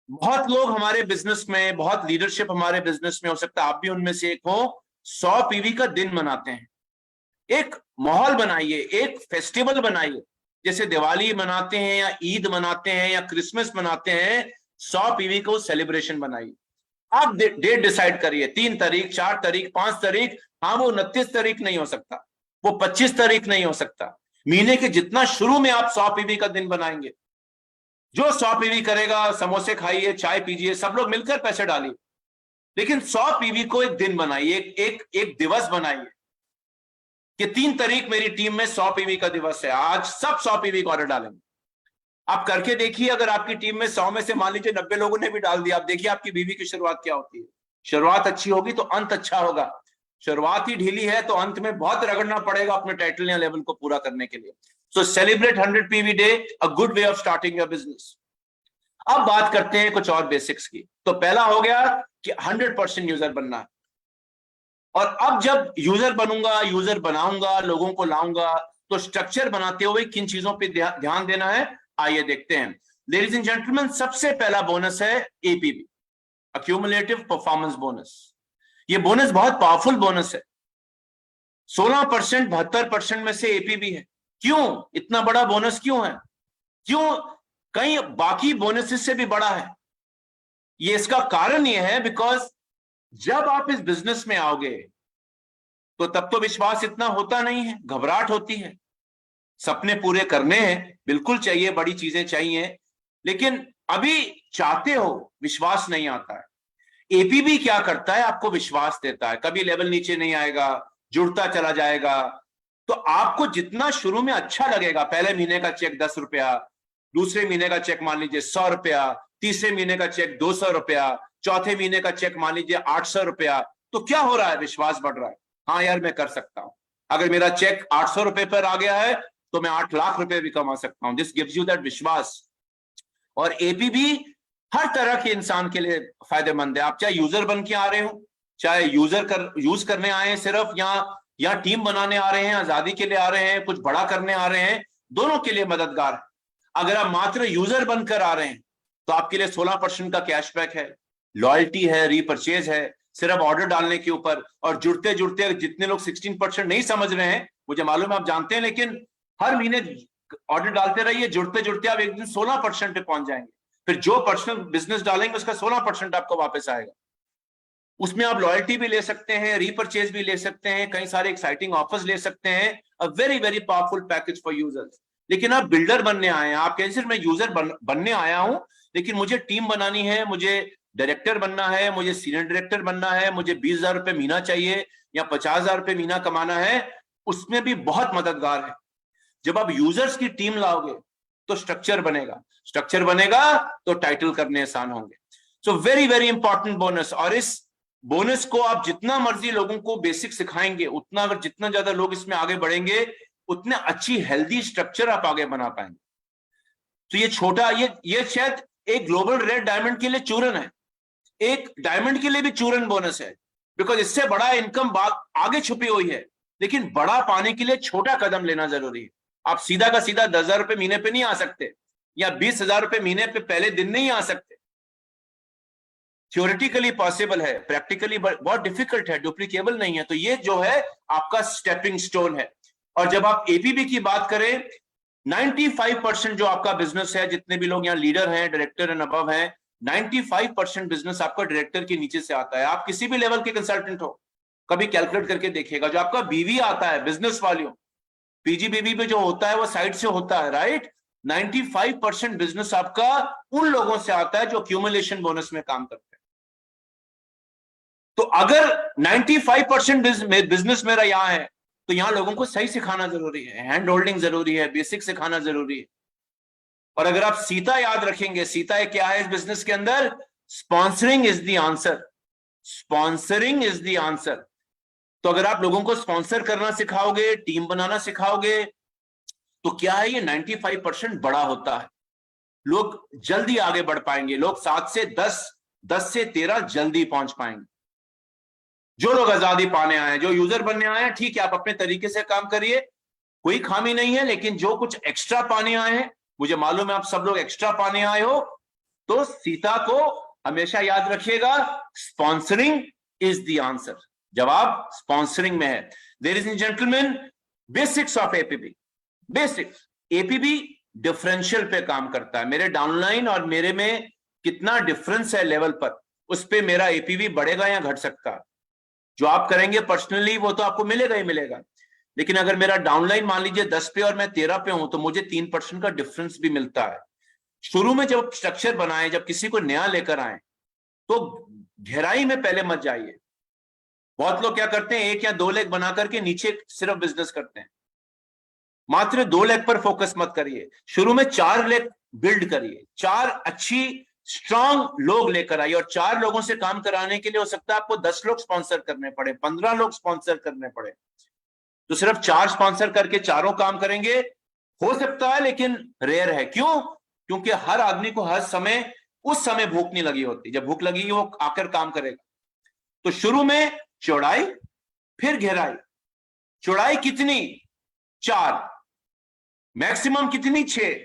बहुत लोग हमारे बिजनेस में, बहुत लीडरशिप हमारे बिजनेस में, हो सकता है आप भी उनमें से एक हो, 100 पीवी का दिन मनाते हैं। एक माहौल बनाइए, एक फेस्टिवल बनाइए, जैसे दिवाली मनाते हैं या ईद मनाते हैं या क्रिसमस मनाते हैं, 100 पीवी को सेलिब्रेशन बनाइए। आप डेट डिसाइड करिए, 3 तारीख, 4 तारीख, 5 तारीख, हाँ वो 29 तारीख नहीं हो सकता, वो 25 तारीख नहीं हो सकता। महीने के जितना शुरू में आप 100 पीवी का दिन बनाएंगे, जो 100 पीवी करेगा, समोसे खाइए, चाय पीजिए, सब लोग मिलकर पैसे डालिए, लेकिन 100 पीवी को एक दिन बनाइए, एक दिवस बनाइए कि 3 तारीख मेरी टीम में 100 पीवी का दिवस है, आज सब 100 पीवी का ऑर्डर डालेंगे। आप करके देखिए, अगर आपकी टीम में 100 में से मान लीजिए 90 लोगों ने भी डाल दिया, आप देखिए आपकी बीवी की शुरुआत क्या होती है। शुरुआत अच्छी होगी तो अंत अच्छा होगा, शुरुआत ही ढीली है तो अंत में बहुत रगड़ना पड़ेगा अपने टाइटल या लेवल को पूरा करने के लिए। So celebrate 100 PV day, a good way of starting your business. अब बात करते हैं कुछ और बेसिक्स की। तो पहला हो गया कि 100% यूजर बनना है, और अब जब यूजर बनूंगा, यूजर बनाऊंगा, लोगों को लाऊंगा, तो स्ट्रक्चर बनाते हुए किन चीजों पे ध्यान देना है, आइए देखते हैं। लेडीज एंड जेंटलमैन, सबसे पहला बोनस है एपीबी, अक्यूमुलेटिव परफॉर्मेंस बोनस। ये बोनस बहुत पावरफुल बोनस है। 16%, 72% में से एपीबी है। क्यों इतना बड़ा बोनस क्यों है? क्यों कई बाकी बोनसेस से भी बड़ा है? ये इसका कारण ये है बिकॉज जब आप इस बिजनेस में आओगे तो तब तो विश्वास इतना होता नहीं है, घबराहट होती है, सपने पूरे करने हैं, बिल्कुल चाहिए, बड़ी चीजें चाहिए, लेकिन अभी चाहते हो, विश्वास नहीं आता है। एपीबी क्या करता है, आपको विश्वास देता है, कभी लेवल नीचे नहीं आएगा, जुड़ता चला जाएगा। तो आपको जितना शुरू में अच्छा लगेगा, पहले महीने का चेक 10 रुपया, दूसरे महीने का चेक मान लीजिए 100 रुपया, तीसरे महीने का चेक 200 रुपया, चौथे महीने का चेक मान लीजिए 800 रुपया, तो क्या हो रहा है, विश्वास बढ़ रहा है। हाँ यार मैं कर सकता हूं, अगर मेरा चेक 800 रुपए पर आ गया है तो मैं 8 लाख रुपए भी कमा सकता हूं। दिस गिव्स यू दैट विश्वास। और एपीबी हर तरह के इंसान के लिए फायदेमंद है। आप चाहे यूजर बन के आ रहे हो, चाहे यूज करने आए हैं सिर्फ, या टीम बनाने आ रहे हैं, आजादी के लिए आ रहे हैं, कुछ बड़ा करने आ रहे हैं, दोनों के लिए मददगार है। अगर आप मात्र यूजर बनकर आ रहे हैं तो आपके लिए 16% का कैशबैक है, लॉयल्टी है, रीपरचेज है, सिर्फ ऑर्डर डालने के ऊपर। और जुड़ते जुड़ते जितने लोग 16% नहीं समझ रहे हैं, मुझे मालूम है आप जानते हैं, लेकिन हर महीने ऑर्डर डालते रहिए, जुड़ते जुड़ते आप एक दिन 16% पे पहुंच जाएंगे। फिर जो पर्सनल बिजनेस डालेंगे उसका 16% आपको वापस आएगा। उसमें आप लॉयल्टी भी ले सकते हैं, रीपरचेज भी ले सकते हैं, कई सारे एक्साइटिंग ऑफर्स ले सकते हैं। अ very very powerful package for users. लेकिन आप बिल्डर बनने आए हैं, आप कहें सिर्फ मैं यूजर बनने आया हूं, लेकिन मुझे टीम बनानी है, मुझे डायरेक्टर बनना है, मुझे सीनियर डायरेक्टर बनना है, मुझे 20,000 रुपए महीना चाहिए या 50,000 रुपए महीना कमाना है, उसमें भी बहुत मददगार है। जब आप यूजर्स की टीम लाओगे तो स्ट्रक्चर बनेगा, स्ट्रक्चर बनेगा तो टाइटल करने आसान होंगे। सो वेरी वेरी इंपॉर्टेंट बोनस। और इस बोनस को आप जितना मर्जी लोगों को बेसिक सिखाएंगे, उतना अगर जितना ज्यादा लोग इसमें आगे बढ़ेंगे, उतने अच्छी हेल्दी स्ट्रक्चर आप आगे बना पाएंगे। तो ये छोटा, ये शायद एक ग्लोबल रेड डायमंड के लिए चूरन है, एक डायमंड के लिए भी चूरन बोनस है, बिकॉज इससे बड़ा इनकम आगे छुपी हुई है। लेकिन बड़ा पाने के लिए छोटा कदम लेना जरूरी है। आप सीधा का सीधा 10,000 रुपए महीने पे नहीं आ सकते, या 20,000 रुपए महीने पे पहले दिन नहीं आ सकते। थ्योरेटिकली पॉसिबल है, प्रैक्टिकली बहुत डिफिकल्ट है, डुप्लीकेबल नहीं है। तो ये जो है आपका स्टेपिंग स्टोन है। और जब आप एपीबी की बात करें, 95% जो आपका बिजनेस है, जितने भी लोग यहाँ लीडर हैं, डायरेक्टर एंड अबव हैं, 95% बिजनेस आपका डायरेक्टर के नीचे से आता है। आप किसी भी लेवल के कंसल्टेंट हो, कभी कैलकुलेट करके देखिएगा, जो आपका बीवी आता है, बिजनेस वालों, पीजीबीबी पे जो होता है वो साइड से होता है, राइट। 95% बिजनेस आपका उन लोगों से आता है जो एक्यूमुलेशन बोनस में काम करते हैं। तो अगर 95% बिजनेस मेरा यहां है, तो यहां लोगों को सही सिखाना जरूरी है, हैंड होल्डिंग जरूरी है, बेसिक सिखाना जरूरी है। और अगर आप सीता याद रखेंगे, सीता क्या है इस बिजनेस के अंदर, sponsoring is the answer, sponsoring is the answer. तो अगर आप लोगों को स्पॉन्सर करना सिखाओगे, टीम बनाना सिखाओगे, तो क्या है, ये 95% बड़ा होता है। लोग जल्दी आगे बढ़ पाएंगे, लोग 7 से 10, 10 से 13 जल्दी पहुंच पाएंगे। जो लोग आजादी पाने आए हैं, जो यूजर बनने आए हैं, ठीक है, आप अपने तरीके से काम करिए, कोई खामी नहीं है। लेकिन जो कुछ एक्स्ट्रा पाने आए हैं, मुझे मालूम है आप सब लोग एक्स्ट्रा पाने आए हो, तो सीता को हमेशा याद रखिएगा, स्पॉन्सरिंग इज द आंसर। जवाब स्पॉन्सरिंग में है। Ladies and gentleman, basics of APB. Basics, APB differential पे काम करता है। मेरे डाउनलाइन और मेरे में कितना डिफरेंस है लेवल पर, उस पे मेरा एपीबी बढ़ेगा या घट सकता है। जो आप करेंगे पर्सनली वो तो आपको मिलेगा ही मिलेगा, लेकिन अगर मेरा डाउनलाइन मान लीजिए 10 पे और मैं 13 पे हूं, तो मुझे 3% का डिफरेंस भी मिलता है। शुरू में जब स्ट्रक्चर बनाए, जब किसी को नया लेकर आए, तो गहराई में पहले मत जाइए। बहुत लोग क्या करते हैं, 1 या 2 लेग बना करके नीचे सिर्फ बिजनेस करते हैं। मात्र 2 लेग पर फोकस मत करिए, शुरू में 4 लेग बिल्ड करिए। 4 अच्छी स्ट्रांग लोग लेकर आइए, और 4 लोगों से काम कराने के लिए हो सकता है आपको 10 लोग स्पॉन्सर करने पड़े, 15 लोग स्पॉन्सर करने पड़े। तो सिर्फ 4 स्पॉन्सर करके चारों काम करेंगे, हो सकता है, लेकिन रेयर है। क्यों? क्योंकि हर आदमी को हर समय उस समय भूख नहीं लगी होती। जब भूख लगेगी वो आकर काम करेगा। तो शुरू में चौड़ाई, फिर गहराई। चौड़ाई कितनी? 4। मैक्सिमम कितनी? 6।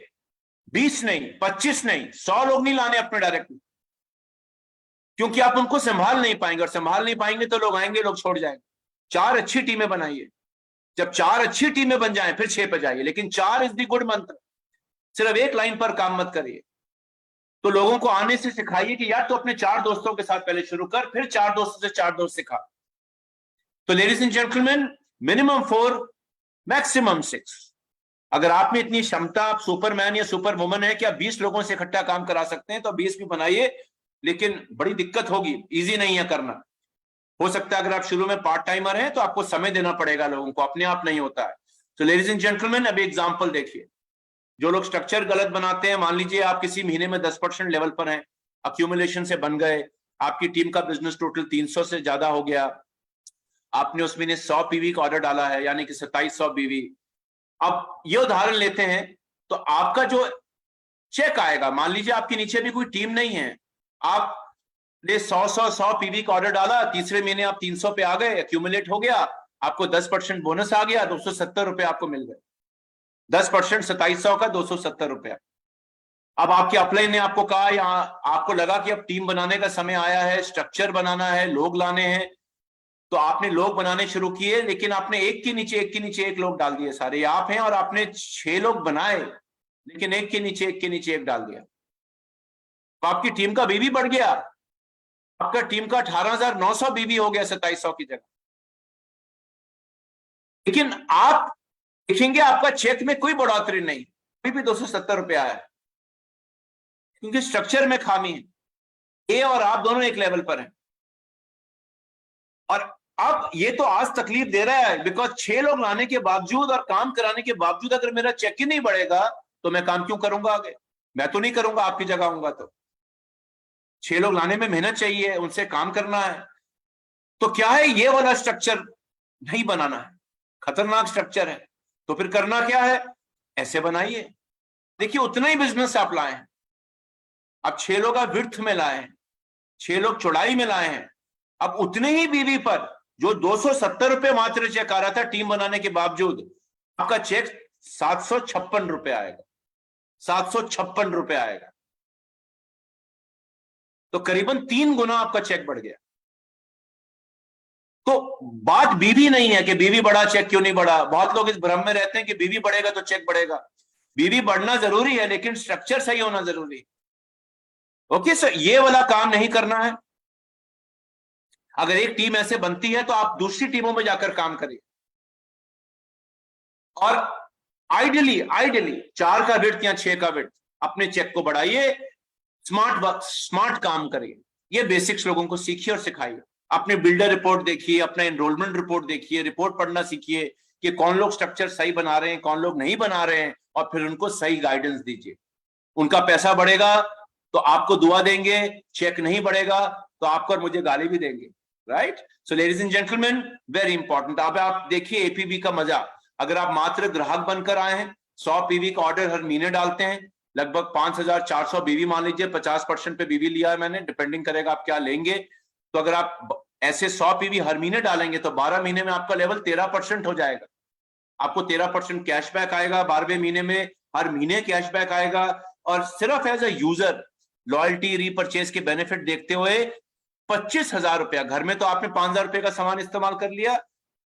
20 नहीं, 25 नहीं, 100 लोग नहीं लाने अपने डायरेक्ट, क्योंकि आप उनको संभाल नहीं पाएंगे, और संभाल नहीं पाएंगे तो लोग आएंगे, लोग छोड़ जाएंगे। 4 अच्छी टीमें बनाइए। जब 4 अच्छी टीमें बन जाएं, फिर 6 पे जाइए, लेकिन 4 इज द गुड मंत्र। सिर्फ एक लाइन पर काम मत करिए। तो लोगों को आने से सिखाइए कि यार, तो अपने 4 दोस्तों के साथ पहले शुरू कर, फिर 4 दोस्तों से 4 दोस्त सिखा। तो ladies and gentleman, minimum 4, maximum 6। अगर आप में इतनी क्षमता, आप सुपरमैन या सुपर वुमन है कि आप 20 लोगों से इकट्ठा काम करा सकते हैं, तो 20 भी बनाइए, लेकिन बड़ी दिक्कत होगी, इजी नहीं है करना। हो सकता है अगर आप शुरू में पार्ट टाइमर हैं तो आपको समय देना पड़ेगा लोगों को, अपने आप नहीं होता है। तो लेडीज एंड जेंटलमैन, अभी एग्जांपल देखिए। जो लोग स्ट्रक्चर गलत बनाते हैं, मान लीजिए आप किसी महीने में 10% लेवल पर हैं, अक्यूमुलेशन से बन गए, आपकी टीम का बिजनेस टोटल 300 से ज्यादा हो गया, आपने उस महीने 100 पीवी का ऑर्डर डाला है, यानी कि 2700 पीवी। अब ये उदाहरण लेते हैं, तो आपका जो चेक आएगा, मान लीजिए आपके नीचे भी कोई टीम नहीं है, आपने 100 पीवी का ऑर्डर डाला, तीसरे महीने आप 300 पे आ गए, एक्यूमुलेट हो गया, आपको 10% बोनस आ गया, 270 रुपए आपको मिल गए। 10% 2700 का 270 रुपया। अब आपके अपलाइन ने आपको कहा, या आपको लगा कि अब टीम बनाने का समय आया है, स्ट्रक्चर बनाना है, लोग लाने हैं, तो आपने लोग बनाने शुरू किए, लेकिन आपने एक के नीचे एक के नीचे एक लोग डाल दिए। सारे आप हैं और आपने 6 लोग बनाए, लेकिन एक के नीचे एक के नीचे एक डाल दिया। तो आपकी टीम का बीवी बढ़ गया, आपका टीम का 18,900 बीवी हो गया 2700 की जगह। लेकिन आप देखेंगे आपका चेक में कोई बढ़ोतरी नहीं, अभी भी 270 रुपया है, क्योंकि स्ट्रक्चर में खामी है। ए और आप दोनों एक लेवल पर हैं, और अब ये तो आज तकलीफ दे रहा है, बिकॉज 6 लोग लाने के बावजूद और काम कराने के बावजूद अगर मेरा चेक ही नहीं बढ़ेगा, तो मैं काम क्यों करूंगा आगे? मैं तो नहीं करूंगा, आपकी जगह आऊंगा तो। 6 लोग लाने में मेहनत चाहिए, उनसे काम करना है। तो क्या है, ये वाला स्ट्रक्चर नहीं बनाना है, खतरनाक स्ट्रक्चर है। तो फिर करना क्या है? ऐसे बनाइए। देखिए, उतना ही बिजनेस आप लाए हैं, अब 6 लोग आप विड्थ में लाए हैं, 6 लोग चौड़ाई में लाए हैं। अब उतने ही बीवी पर जो 270 रुपए मात्र चेक आ रहा था टीम बनाने के बावजूद, आपका चेक 756 रुपए आएगा। 756 रुपए आएगा, तो करीबन 3 गुना आपका चेक बढ़ गया। तो बात बीवी नहीं है कि बीवी बढ़ा चेक क्यों नहीं बढ़ा। बहुत लोग इस भ्रम में रहते हैं कि बीवी बढ़ेगा तो चेक बढ़ेगा। बीवी बढ़ना जरूरी है, लेकिन स्ट्रक्चर सही होना जरूरी है। ओके सर, ये वाला काम नहीं करना है। अगर एक टीम ऐसे बनती है तो आप दूसरी टीमों में जाकर काम करिए, और आइडियली 4 का विड्थ या 6 का विड्थ, अपने चेक को बढ़ाइए, स्मार्ट काम करिए। ये बेसिक्स लोगों को सीखिए और सिखाइए। अपने बिल्डर रिपोर्ट देखिए, अपना एनरोलमेंट रिपोर्ट देखिए, रिपोर्ट पढ़ना सीखिए कि कौन लोग स्ट्रक्चर सही बना रहे हैं, कौन लोग नहीं बना रहे हैं, और फिर उनको सही गाइडेंस दीजिए। उनका पैसा बढ़ेगा तो आपको दुआ देंगे, चेक नहीं बढ़ेगा तो आपको और मुझे गाली भी देंगे, right? So ladies and gentleman, very important. अब आप देखिए एपीबी का मजा। अगर आप मात्र ग्राहक बनकर आए हैं, 100 पीवी का ऑर्डर हर महीने डालते हैं, लगभग 5,400 बीवी मान लीजिए, 50% पे बीवी लिया है मैंने, डिपेंडिंग करेगा आप क्या लेंगे। तो अगर आप ऐसे 100 पीवी हर महीने डालेंगे तो 12 महीने में आपका लेवल 13% हो जाएगा। आपको 13% कैशबैक आएगा 12वें महीने में, हर महीने कैशबैक आएगा। और सिर्फ as a user loyalty, repurchase के बेनिफिट देखते हुए 25,000 रुपया, घर में तो आपने 5,000 रुपए का सामान इस्तेमाल कर लिया,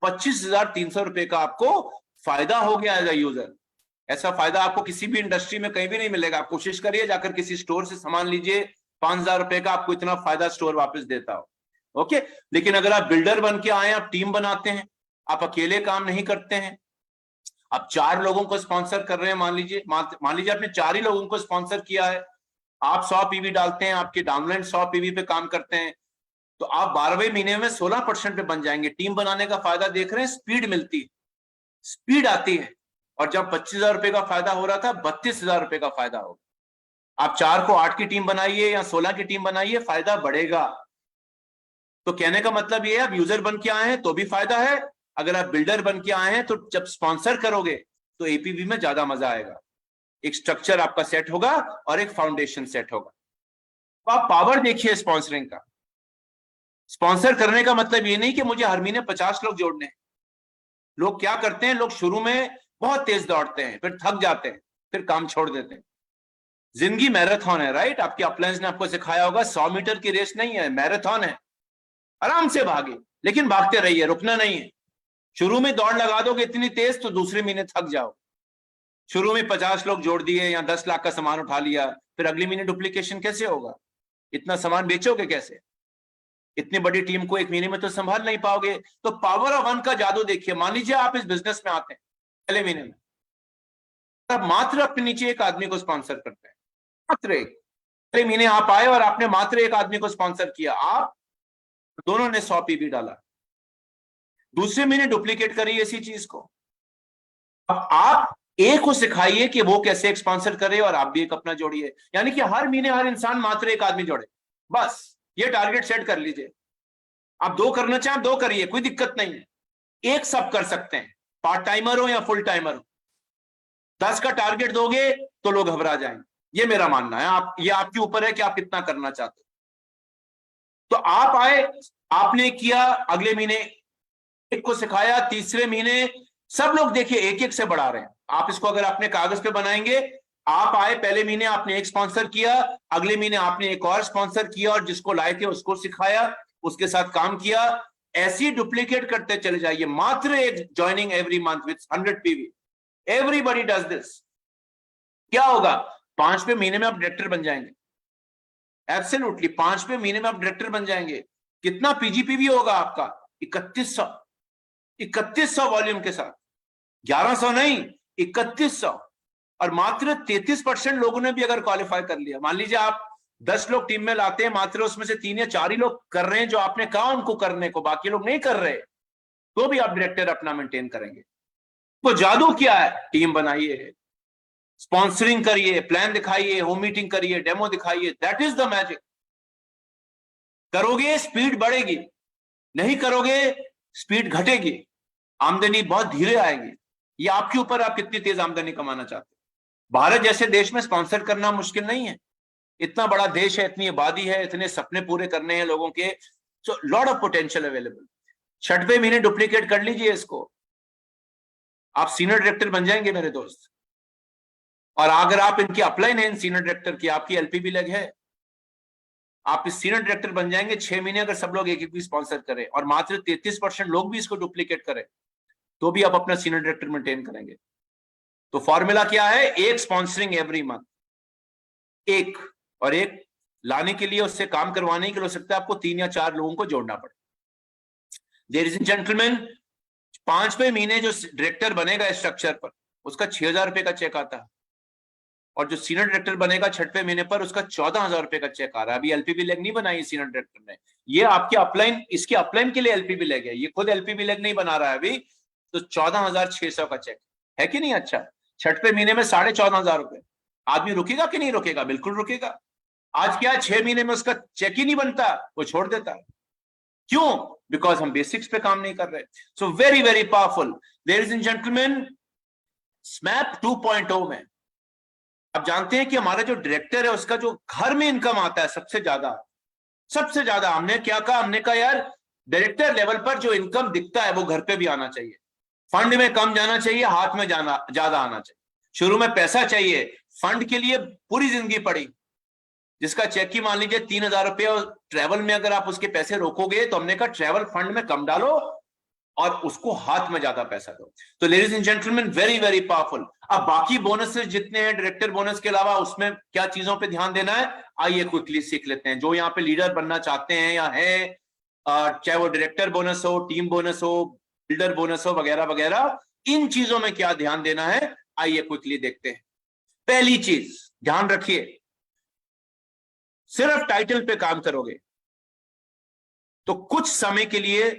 25,300 रुपए का आपको फायदा हो गया एज अ यूजर। ऐसा फायदा आपको किसी भी इंडस्ट्री में कहीं भी नहीं मिलेगा। आप कोशिश करिए, जाकर किसी स्टोर से सामान लीजिए, 5,000 रुपए का आपको इतना फायदा स्टोर वापस देता हो। ओके, लेकिन अगर आप बिल्डर बन के आए, आप टीम बनाते हैं, आप अकेले काम नहीं करते हैं, आप 4 लोगों को स्पॉन्सर कर रहे हैं, मान लीजिए आपने 4 ही लोगों को स्पॉन्सर किया है, आप 100 पीवी डालते हैं, आपके डाउनलाइन 100 पीवी पे काम करते हैं, तो आप 12वें महीने में 16% पे बन जाएंगे। टीम बनाने का फायदा देख रहे हैं, स्पीड मिलती है, स्पीड आती है। और जब 25,000 रुपए का फायदा हो रहा था, 32,000 रुपए का फायदा होगा। आप 4 को 8 की टीम बनाइए या 16 की टीम बनाइए, फायदा बढ़ेगा। तो कहने का मतलब ये है, आप यूजर बन के आए हैं तो भी फायदा है, अगर आप बिल्डर बन के आए हैं तो जब स्पॉन्सर करोगे तो एपीवी में ज्यादा मजा आएगा। एक स्ट्रक्चर आपका सेट होगा और एक फाउंडेशन सेट होगा। तो आप पावर देखिए स्पॉन्सरिंग का। स्पॉन्सर करने का मतलब ये नहीं कि मुझे हर महीने 50 लोग जोड़ने हैं। लोग क्या करते हैं, लोग शुरू में बहुत तेज दौड़ते हैं, फिर थक जाते हैं, फिर काम छोड़ देते हैं। जिंदगी मैराथन है, राइट? आपके अपलाइंस ने आपको सिखाया होगा, 100 मीटर की रेस नहीं है, मैराथन है। आराम से भागे, लेकिन भागते रहिए, रुकना नहीं है। शुरू में दौड़ लगा दोगे इतनी तेज तो दूसरे महीने थक जाओ। शुरू में 50 लोग जोड़ दिए या 10 लाख का सामान उठा लिया, फिर अगले महीने डुप्लीकेशन कैसे होगा? इतना सामान बेचोगे कैसे? इतनी बड़ी टीम को एक महीने में तो संभाल नहीं पाओगे। तो पावर ऑफ वन का जादू देखिए। मान लीजिए आप इस बिजनेस में आते हैं पहले महीने में, तब मात्र अपने नीचे एक आदमी को स्पॉन्सर करते हैं, मात्र एक। पहले महीने आप आए और आपने मात्र एक आदमी को स्पॉन्सर किया, आप दोनों ने 100 पीवी डाला। दूसरे महीने डुप्लीकेट करिए इसी चीज को। अब आप एक को सिखाइए कि वो कैसे एक स्पॉन्सर करे और आप भी एक अपना जोड़िए। यानी कि हर महीने हर इंसान मात्र एक आदमी जोड़े, बस ये टारगेट सेट कर लीजिए। आप 2 करना चाहें 2 करिए, कोई दिक्कत नहीं है। एक सब कर सकते हैं, पार्ट टाइमर हो या फुल टाइमर हो। 10 का टारगेट दोगे तो लोग घबरा जाएंगे, ये मेरा मानना है। ये आपके ऊपर है कि आप कितना करना चाहते हो। तो आप आए, आपने किया, अगले महीने एक को सिखाया, तीसरे महीने सब लोग देखिए एक एक से बढ़ा रहे हैं। आप इसको अगर अपने कागज पे बनाएंगे, आप आए पहले महीने आपने एक स्पॉन्सर किया, अगले महीने आपने एक और स्पॉन्सर किया और जिसको लाए थे उसको सिखाया, उसके साथ काम किया। ऐसी डुप्लीकेट करते चले जाइए। मात्र एक joining every month with 100 PV, everybody does this. क्या होगा? 5वें महीने में आप डायरेक्टर बन जाएंगे। एब्सोल्युटली 5वें महीने में आप डायरेक्टर बन जाएंगे। कितना पीजीपीवी होगा आपका? 3100 वॉल्यूम के साथ, 1100 नहीं, 3100। और मात्र 33% लोगों ने भी अगर क्वालिफाई कर लिया। मान लीजिए आप 10 लोग टीम में लाते हैं, मात्र उसमें से 3 या 4 ही लोग कर रहे हैं जो आपने कहा उनको करने को, बाकी लोग नहीं कर रहे, तो भी आप डायरेक्टर अपना मेंटेन करेंगे। तो जादू क्या है? टीम बनाइए, स्पॉन्सरिंग करिए, प्लान दिखाइए, होम मीटिंग करिए, डेमो दिखाइए। That is the magic. करोगे स्पीड बढ़ेगी, नहीं करोगे स्पीड घटेगी, आमदनी बहुत धीरे आएगी। ये आपके ऊपर, आप कितनी तेज आमदनी कमाना चाहते हैं। भारत जैसे देश में स्पॉन्सर करना मुश्किल नहीं है। इतना बड़ा देश है, इतनी आबादी है, इतने सपने पूरे करने हैं लोगों के। So lot of potential available. 6वें महीने डुप्लीकेट कर लीजिए इसको, आप सीनियर डायरेक्टर बन जाएंगे मेरे दोस्त। और अगर आप इनकी अपलाइन है, सीनियर डायरेक्टर की, आपकी एलपीबी लग है, आप इस सीनियर डायरेक्टर बन जाएंगे 6 महीने अगर सब लोग एक एक भी स्पॉन्सर करें और मात्र 33% लोग भी इसको डुप्लीकेट करें, तो भी आप अपना सीनियर डायरेक्टर मेंटेन करेंगे। तो फॉर्मूला क्या है? एक स्पॉन्सरिंग एवरी मंथ, एक। और एक लाने के लिए, उससे काम करवाने के लिए हो सकता है आपको 3 या 4 लोगों को जोड़ना पड़े। लेडीज एंड जेंटलमैन, 5वें महीने जो डायरेक्टर बनेगा स्ट्रक्चर पर, उसका 6,000 रुपए का चेक आता है। और जो सीनियर डायरेक्टर बनेगा 6वें महीने पर, उसका 14,000 रुपए का चेक आ रहा है। अभी एलपीबी लेग नहीं बनाई सीनियर डायरेक्टर ने, ये आपके अपलाइन, इसके अपलाइन के लिए एलपीबी लेग है, ये खुद एलपीबी लेग नहीं बना रहा है अभी। तो 14,600 का चेक है कि नहीं? अच्छा, 6वें महीने में 14,500 रुपए। आदमी रुकेगा कि नहीं रुकेगा? बिल्कुल रुकेगा। आज क्या, 6 महीने में उसका चेक ही नहीं बनता, वो छोड़ देता है। क्यों? बिकॉज हम बेसिक्स पे काम नहीं कर रहे। So very very powerful. Ladies and gentleman, SMAP 2.0 में आप जानते हैं कि हमारा जो डायरेक्टर है उसका जो घर में इनकम आता है सबसे ज्यादा हमने क्या कहा? हमने कहा यार, डायरेक्टर लेवल पर जो इनकम दिखता है वो घर पे भी आना चाहिए। फंड में कम जाना चाहिए, हाथ में ज्यादा आना चाहिए। शुरू में पैसा चाहिए, फंड के लिए पूरी जिंदगी पड़ी, जिसका चेक की मान लीजिए 3,000 रुपये, और ट्रेवल में अगर आप उसके पैसे रोकोगे तो हमने कहा ट्रेवल फंड में कम डालो और उसको हाथ में ज्यादा पैसा दो। तो ladies and gentleman, very very powerful. अब बाकी बोनसेस जितने हैं डायरेक्टर बोनस के अलावा, उसमें क्या चीजों पे ध्यान देना है, आइए क्विकली सीख लेते हैं। जो यहाँ पे लीडर बनना चाहते हैं या है, चाहे वो डायरेक्टर बोनस हो, टीम बोनस हो, बिल्डर बोनस हो, वगैरह वगैरह, इन चीजों में क्या ध्यान देना है, आइए क्विकली देखते हैं। पहली चीज ध्यान रखिए, सिर्फ टाइटल पे काम करोगे तो कुछ समय के लिए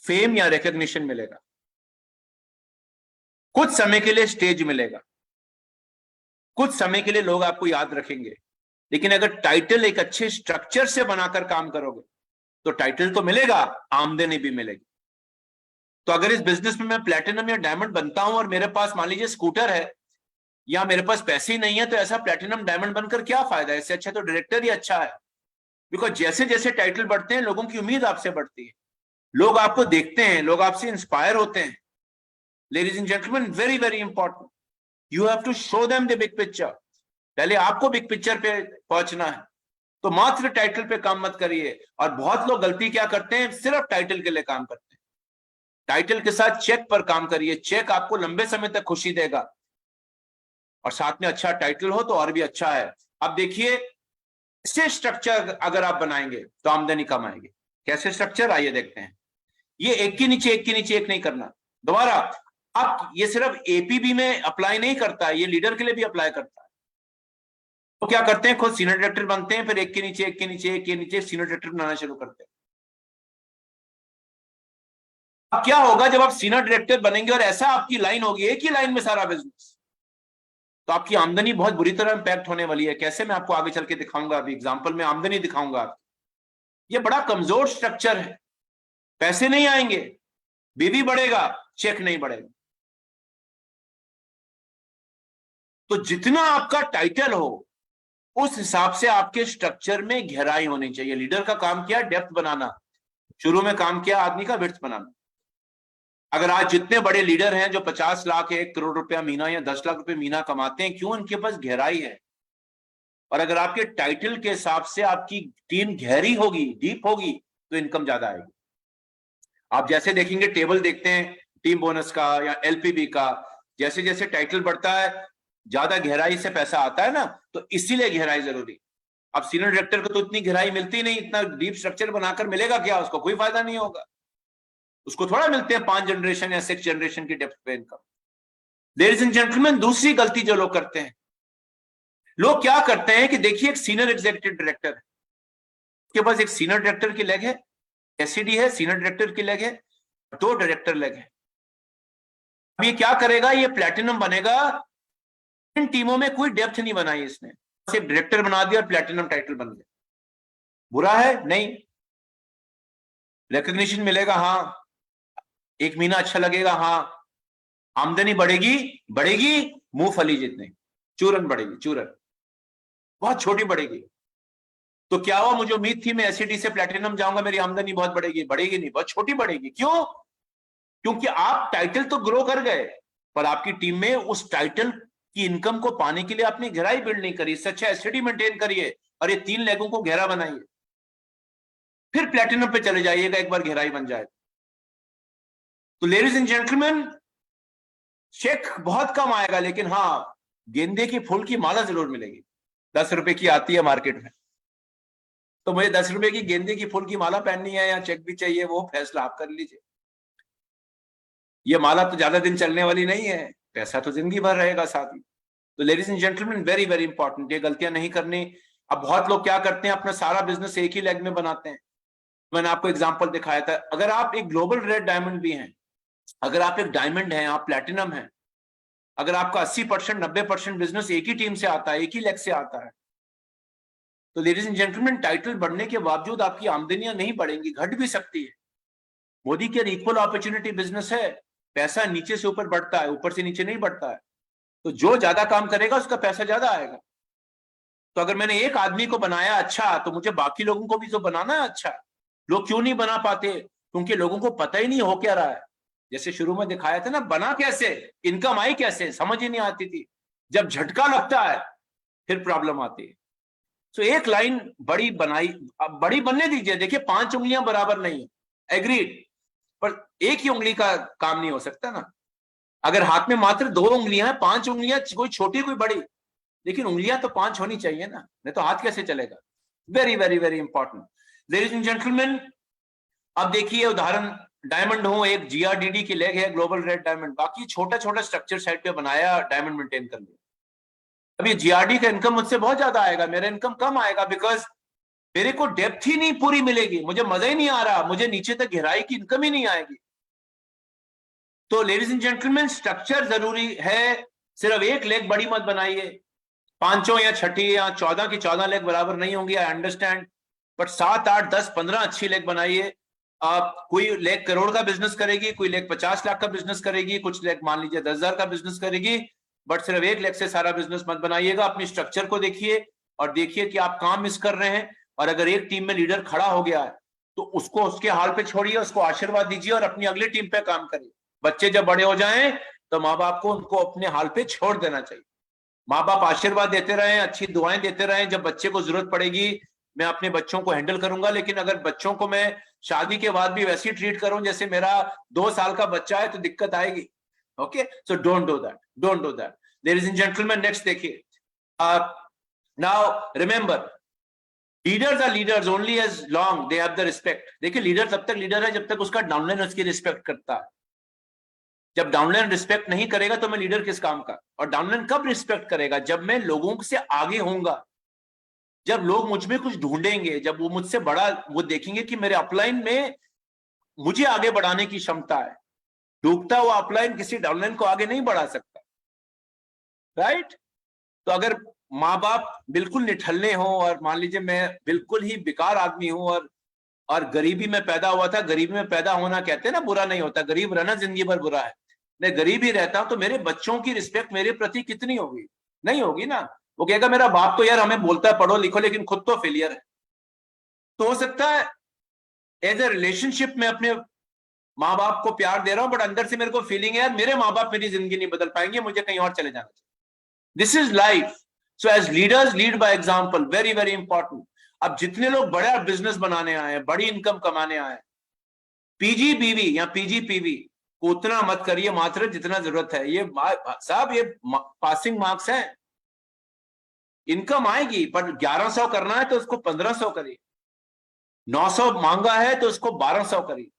फेम या रिकॉग्निशन मिलेगा, कुछ समय के लिए स्टेज मिलेगा, कुछ समय के लिए लोग आपको याद रखेंगे। लेकिन अगर टाइटल एक अच्छे स्ट्रक्चर से बनाकर काम करोगे तो टाइटल तो मिलेगा, आमदनी भी मिलेगी। तो अगर इस बिजनेस में मैं प्लैटिनम या डायमंड बनता हूं और मेरे पास मान लीजिए स्कूटर है या मेरे पास पैसे ही नहीं है, तो ऐसा प्लैटिनम डायमंड बनकर क्या फायदा है? इससे अच्छा तो डायरेक्टर ही अच्छा है। बिकॉज जैसे जैसे टाइटल बढ़ते हैं लोगों की उम्मीद आपसे बढ़ती है, लोग आपको देखते हैं, लोग आपसे इंस्पायर होते हैं। Ladies and gentleman, very very important, you have to show them the big picture. पहले आपको बिग पिक्चर पे पहुंचना है, तो मात्र टाइटल पे काम मत करिए। और बहुत लोग गलती क्या करते हैं, सिर्फ टाइटल के लिए काम करते हैं। टाइटल के साथ चेक पर काम करिए, चेक आपको लंबे समय तक खुशी देगा, और साथ में अच्छा टाइटल हो तो और भी अच्छा है। अब देखिए, ऐसे स्ट्रक्चर अगर आप बनाएंगे तो आमदनी कम आएगी। कैसे स्ट्रक्चर, आइए देखते हैं। ये एक के नीचे एक के नीचे एक नहीं करना। दोबारा, अब ये सिर्फ एपीबी में अप्लाई नहीं करता है, ये लीडर के लिए भी अप्लाई करता है। तो क्या करते हैं, खुद सीनियर डायरेक्टर बनते हैं, फिर एक के नीचे एक के नीचे एक के नीचे सीनियर डायरेक्टर बनाना शुरू करते हैं। अब क्या होगा, जब आप सीनियर डायरेक्टर बनेंगे और ऐसा आपकी लाइन होगी, एक ही लाइन में सारा बिजनेस, तो आपकी आमदनी बहुत बुरी तरह इंपैक्ट होने वाली है। कैसे, मैं आपको आगे चल के दिखाऊंगा, अभी एग्जांपल में आमदनी दिखाऊंगा आपको। ये बड़ा कमजोर स्ट्रक्चर है, पैसे नहीं आएंगे, बीवी बढ़ेगा, चेक नहीं बढ़ेगा। तो जितना आपका टाइटल हो उस हिसाब से आपके स्ट्रक्चर में गहराई होनी चाहिए। लीडर का काम किया डेप्थ बनाना, शुरू में काम किया आदमी का विड्थ बनाना। अगर आज जितने बड़े लीडर हैं जो 50 लाख 1 करोड़ रुपया महीना या 10 लाख रुपए महीना कमाते हैं, क्यों? उनके पास गहराई है। और अगर आपके टाइटल के हिसाब से आपकी टीम गहरी होगी, डीप होगी, तो इनकम ज्यादा आएगी। आप जैसे देखेंगे, टेबल देखते हैं टीम बोनस का या एलपीबी का, जैसे जैसे टाइटल बढ़ता है ज्यादा गहराई से पैसा आता है ना, तो इसीलिए गहराई जरूरी। अब सीनियर डायरेक्टर को तो इतनी गहराई मिलती नहीं, इतना डीप स्ट्रक्चर बनाकर मिलेगा क्या? उसको कोई फायदा नहीं होगा। उसको थोड़ा मिलते हैं 5 जनरेशन या 6 जनरेशन की डेप्थ पे इनकम। लेडीज एंड जेंटलमैन, दूसरी गलती जो लोग करते हैं, लोग क्या करते हैं कि देखिए, एक सीनियर एग्जीक्यूटिव डायरेक्टर है, उसके पास एक सीनियर डायरेक्टर की लेग है, एससीडी है, सीनियर डायरेक्टर की लेग है, 2 डायरेक्टर लेग है। अब ये क्या करेगा, ये प्लैटिनम बनेगा। इन टीमों में कोई डेप्थ नहीं बनाई इसने, सिर्फ डायरेक्टर बना दिया और प्लैटिनम टाइटल बन गया। बुरा है? नहीं। रिकॉग्निशन मिलेगा, हाँ। एक महीना अच्छा लगेगा, हाँ। आमदनी बढ़ेगी, बढ़ेगी मूंगफली जितनी, चूरन बढ़ेगी, चूरन बहुत छोटी बढ़ेगी। तो क्या हुआ, मुझे उम्मीद थी मैं एससीडी से प्लैटिनम जाऊंगा, मेरी आमदनी बहुत बढ़ेगी। बढ़ेगी नहीं, बहुत छोटी बढ़ेगी। क्यों? क्योंकि आप टाइटल तो ग्रो कर गए, पर आपकी टीम में उस टाइटल की इनकम को पाने के लिए आपने गहराई बिल्ड नहीं करी। इससे अच्छा एससीडी मेंटेन करिए और ये 3 लेगों को गहरा बनाइए, फिर प्लैटिनम पे चले जाइएगा एक बार गहराई बन जाए। तो लेडीज एंड जेंटलमैन, चेक बहुत कम आएगा, लेकिन हाँ, गेंदे की फूल की माला जरूर मिलेगी। 10 रुपए की आती है मार्केट में, तो मुझे 10 रुपए की गेंदे की फूल की माला पहननी है या चेक भी चाहिए, वो फैसला आप कर लीजिए। ये माला तो ज्यादा दिन चलने वाली नहीं है, पैसा तो जिंदगी भर रहेगा साथ ही। तो ladies and gentleman, very very important, ये गलतियां नहीं करनी। अब बहुत लोग क्या करते हैं, अपना सारा बिजनेस एक ही लेग में बनाते हैं। मैंने आपको एग्जांपल दिखाया था, अगर आप एक ग्लोबल रेड डायमंड भी हैं, अगर आप एक डायमंड हैं, आप प्लैटिनम हैं, अगर आपका 80% 90% बिजनेस एक ही टीम से आता है, एक ही लेग से आता है, तो लेडीज एंड जेंटलमैन, टाइटल बढ़ने के बावजूद आपकी आमदनियां नहीं बढ़ेंगी, घट भी सकती है। मोदी के इक्वल अपॉर्चुनिटी बिजनेस है, पैसा नीचे से ऊपर बढ़ता है, ऊपर से नीचे नहीं बढ़ता है। तो जो ज्यादा काम करेगा उसका पैसा ज्यादा आएगा। तो अगर मैंने एक आदमी को बनाया अच्छा, तो मुझे बाकी लोगों को भी तो बनाना है अच्छा। लोग क्यों नहीं बना पाते? क्योंकि लोगों को पता ही नहीं हो क्या रहा है। जैसे शुरू में दिखाया था ना, बना कैसे, इनकम आई कैसे, समझ ही नहीं आती थी। जब झटका लगता है फिर प्रॉब्लम आती है। सो एक लाइन बड़ी बनाई, अब बड़ी बनने दीजिए, देखिए 5 उंगलियां बराबर नहीं है, एग्रीड, पर एक ही उंगली का काम नहीं हो सकता ना। अगर हाथ में मात्र 2 उंगलियां हैं, 5 उंगलियां, कोई छोटी कोई बड़ी, लेकिन उंगलियां तो 5 होनी चाहिए ना, नहीं तो हाथ कैसे चलेगा। Very very very important ladies and gentleman. अब देखिए उदाहरण, डायमंड हो, एक जीआरडीडी की लेग है, ग्लोबल रेड डायमंड, बाकी छोटा छोटा स्ट्रक्चर साइड पे बनाया, डायमंड मेंटेन कर लिया। अब ये जीआरडी का इनकम मुझसे बहुत ज्यादा आएगा, मेरा इनकम कम आएगा, बिकॉज मेरे को डेप्थ ही नहीं पूरी मिलेगी, मुझे मजा ही नहीं आ रहा, मुझे नीचे तक गहराई की इनकम ही नहीं आएगी। तो लेडीज एंड जेंटलमैन, स्ट्रक्चर जरूरी है, सिर्फ एक लेग बड़ी मत बनाइए, 5 या 6 या 14 की 14 लेग बराबर नहीं होंगी, आई अंडरस्टैंड, बट 7, 8, 10, 15 अच्छी लेग बनाइए। आप कोई लेग करोड़ का बिजनेस करेगी, कोई लेग 50 लाख का बिजनेस करेगी, कुछ लेग मान लीजिए 10,000 का बिजनेस करेगी, बट सिर्फ एक लेग से सारा बिजनेस मत बनाइएगा। अपनी स्ट्रक्चर को देखिए और देखिए कि आप काम मिस कर रहे हैं, और अगर एक टीम में लीडर खड़ा हो गया है तो उसको उसके हाल पे छोड़िए, उसको आशीर्वाद दीजिए और अपनी अगली टीम पे काम करिए। बच्चे जब बड़े हो जाएं तो माँ बाप को उनको अपने हाल पे छोड़ देना चाहिए। माँ बाप आशीर्वाद देते रहें, अच्छी दुआएं देते रहें, जब बच्चे को जरूरत पड़ेगी मैं अपने बच्चों को हैंडल करूंगा। लेकिन अगर बच्चों को मैं शादी के बाद भी वैसे ही ट्रीट करूं जैसे मेरा 2 साल का बच्चा है तो दिक्कत आएगी। Okay, so don't do that, don't do that. Ladies and gentleman, next देखिए, now remember, leaders are leaders only as long they have the respect. देखिए लीडर तब तक लीडर है जब तक उसका डाउनलाइन उसकी रिस्पेक्ट करता है। जब डाउनलाइन रिस्पेक्ट नहीं करेगा तो मैं लीडर किस काम का। और डाउनलाइन कब रिस्पेक्ट करेगा? जब मैं लोगों से आगे होऊंगा, जब लोग मुझ में कुछ ढूंढेंगे, जब वो मुझसे बड़ा, वो देखेंगे कि मेरे अपलाइन में मुझे आगे बढ़ाने की क्षमता है। डूबता हुआ अपलाइन किसी डाउनलाइन को आगे नहीं बढ़ा सकता, राइट? तो अगर माँ बाप बिल्कुल निठल्ले हों और मान लीजिए मैं बिल्कुल ही बेकार आदमी हूं और गरीबी में पैदा हुआ था, गरीबी में पैदा होना कहते हैं ना बुरा नहीं होता, गरीब रहना जिंदगी भर बुरा है। मैं गरीब ही रहता हूं तो मेरे बच्चों की रिस्पेक्ट मेरे प्रति कितनी होगी? नहीं होगी ना। वो कहेगा मेरा बाप तो यार हमें बोलता है पढ़ो लिखो, लेकिन खुद तो फेलियर है। तो हो सकता है एज ए रिलेशनशिप में अपने माँ बाप को प्यार दे रहा हूं, बट अंदर से मेरे को फीलिंग है यार मेरे माँ बाप मेरी जिंदगी नहीं बदल पाएंगे, मुझे कहीं और चले जाना चाहिए। This is life. So as leaders lead by example, very very important. अब जितने लोग बड़ा बिजनेस बनाने आए हैं, बड़ी इनकम कमाने आए हैं, पीजीबीवी या पीजीपीवी को उतना मत करिए मात्र जितना जरूरत है। ये साहब ये पासिंग मार्क्स है, इनकम आएगी, पर 1100 करना है तो उसको 1500 करिए, 900 मांगा है तो उसको 1200 करिए।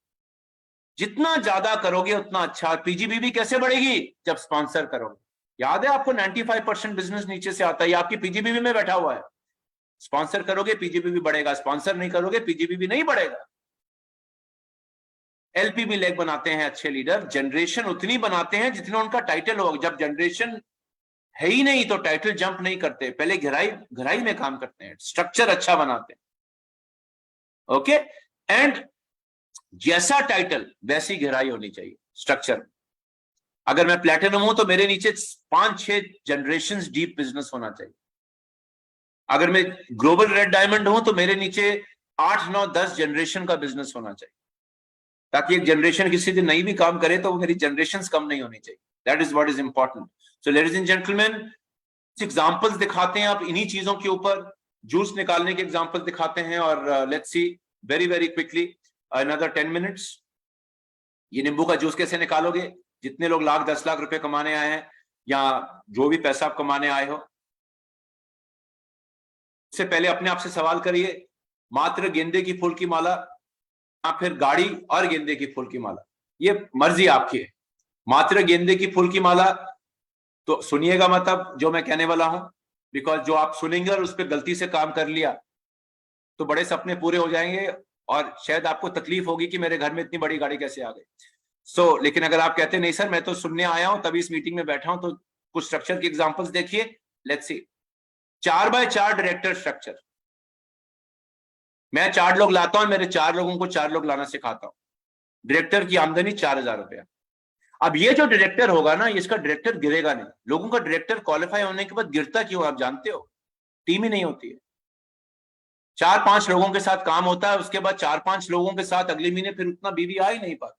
जितना ज्यादा करोगे उतना अच्छा। पीजीबीवी कैसे बढ़ेगी? जब स्पॉन्सर करोगे। याद है आपको 95% बिजनेस नीचे से आता है, आपकी पीजीबीवी में बैठा हुआ है। स्पॉन्सर करोगे पीजीबीवी बढ़ेगा, स्पॉन्सर नहीं करोगे पीजीबीवी नहीं बढ़ेगा। एलपीबी लेग बनाते हैं अच्छे लीडर, जनरेशन उतनी बनाते हैं जितना उनका टाइटल हो। जब जनरेशन है ही नहीं तो टाइटल जंप नहीं करते, पहले गहराई में काम करते हैं, स्ट्रक्चर अच्छा बनाते हैं। ओके, एंड जैसा टाइटल वैसी गहराई होनी चाहिए स्ट्रक्चर। अगर मैं प्लेटिनम हूं तो मेरे नीचे 5-6 जनरेशन डीप बिजनेस होना चाहिए। अगर मैं ग्लोबल रेड डायमंड हूं तो मेरे नीचे 8, 9, 10 जनरेशन का बिजनेस होना चाहिए, ताकि एक जनरेशन किसी दिन नहीं भी काम करे तो मेरी जनरेशन कम नहीं होनी चाहिए। That is what is important. So ladies and gentleman, examples दिखाते हैं आप इन्हीं चीजों के ऊपर, जूस निकालने के एग्जांपल्स दिखाते हैं, और let's see very very quickly, another 10 minutes. ये नींबू का जूस कैसे निकालोगे? जितने लोग लाख 10 लाख रुपए कमाने आए हैं या जो भी पैसा आप कमाने आए हो, उससे पहले अपने आप से सवाल करिए, मात्र गेंदे की फूल की माला या फिर गाड़ी और गेंदे की फूल की माला? ये मर्जी आपकी है। मात्र गेंदे की फूल की माला तो सुनिएगा मतलब जो मैं कहने वाला हूं, बिकॉज जो आप सुनेंगे और उस पर गलती से काम कर लिया तो बड़े सपने पूरे हो जाएंगे और शायद आपको तकलीफ होगी कि मेरे घर में इतनी बड़ी गाड़ी कैसे आ गई। लेकिन अगर आप कहते नहीं सर मैं तो सुनने आया हूं तभी इस मीटिंग में बैठा हूं, तो कुछ स्ट्रक्चर के एग्जांपल्स देखिए। Let's see, 4x4 director structure. मैं 4 लोग लाता हूं, मेरे 4 लोगों को 4 लोग लाना सिखाता हूं। डायरेक्टर की आमदनी 4000 रुपया। अब ये जो डायरेक्टर होगा ना, इसका डायरेक्टर गिरेगा नहीं। लोगों का डायरेक्टर क्वालिफाई होने के बाद गिरता क्यों आप जानते हो? टीम ही नहीं होती है। 4-5 लोगों के साथ काम होता है, उसके बाद 4-5 लोगों के साथ अगले महीने फिर उतना बीवी आ ही नहीं पाता।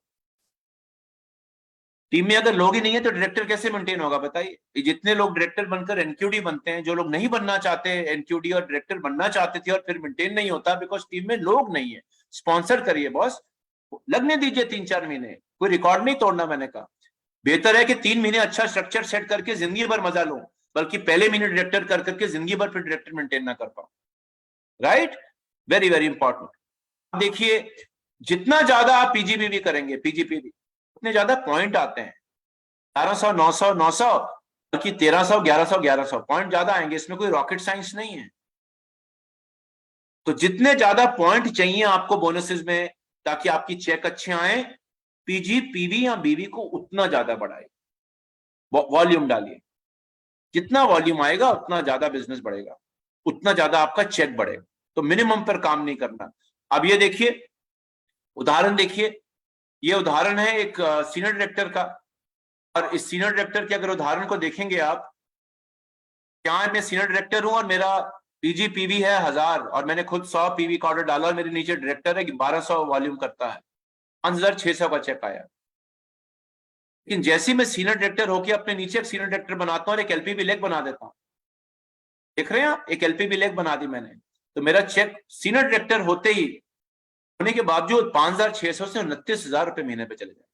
टीम में अगर लोग ही नहीं है तो डायरेक्टर कैसे मेंटेन होगा बताइए। जितने लोग डायरेक्टर बनकर एनक्यूडी बनते हैं, जो लोग नहीं बनना चाहते एनक्यूडी और डायरेक्टर बनना चाहते थे और फिर मेंटेन नहीं होता बिकॉज टीम में लोग नहीं है। स्पॉन्सर करिए बॉस, लगने दीजिए 3-4 महीने, कोई रिकॉर्ड नहीं तोड़ना। मैंने कहा बेहतर है कि 3 महीने अच्छा स्ट्रक्चर सेट करके जिंदगी भर मजा लो, बल्कि पहले महीने डायरेक्टर कर करके जिंदगी भर फिर डायरेक्टर मेंटेन ना कर पाओ। Right, very very important. देखिए जितना ज्यादा आप पीजीपीवी करेंगे, पीजीपीवी उतने ज्यादा पॉइंट आते हैं, 1100 900 900 बल्कि 1300 1100 1100 पॉइंट ज्यादा आएंगे। इसमें कोई रॉकेट साइंस नहीं है। तो जितने ज्यादा पॉइंट चाहिए आपको बोनसेस में ताकि आपकी चेक अच्छे आए, पीजी पीवी या बीवी को उतना ज्यादा बढ़ाए, वॉल्यूम डालिए। जितना वॉल्यूम आएगा उतना ज्यादा बिजनेस बढ़ेगा, उतना ज्यादा आपका चेक बढ़ेगा। तो मिनिमम पर काम नहीं करना। अब ये देखिए उदाहरण, देखिए ये उदाहरण है एक सीनियर डायरेक्टर का। और इस सीनियर डायरेक्टर के अगर उदाहरण को देखेंगे आप, यहाँ मैं सीनियर डायरेक्टर हूं और मेरा पीजी पीवी है 1000 और मैंने खुद 100 पीवी का ऑर्डर डाला और मेरे नीचे डायरेक्टर है कि 1200 वॉल्यूम करता है, 5600 का चेक आया। लेकिन जैसे मैं सीनियर डायरेक्टर होकर अपने नीचे एक सीनियर डायरेक्टर बनाता हूँ और एक एलपीबी लेग बना देता हूँ, देख रहे हैं आप, एक एलपीबी लेग बना दी मैंने, तो मेरा चेक सीनियर डायरेक्टर होते ही होने के बावजूद 5600 से 29,000 रुपए महीने पे चले जाए।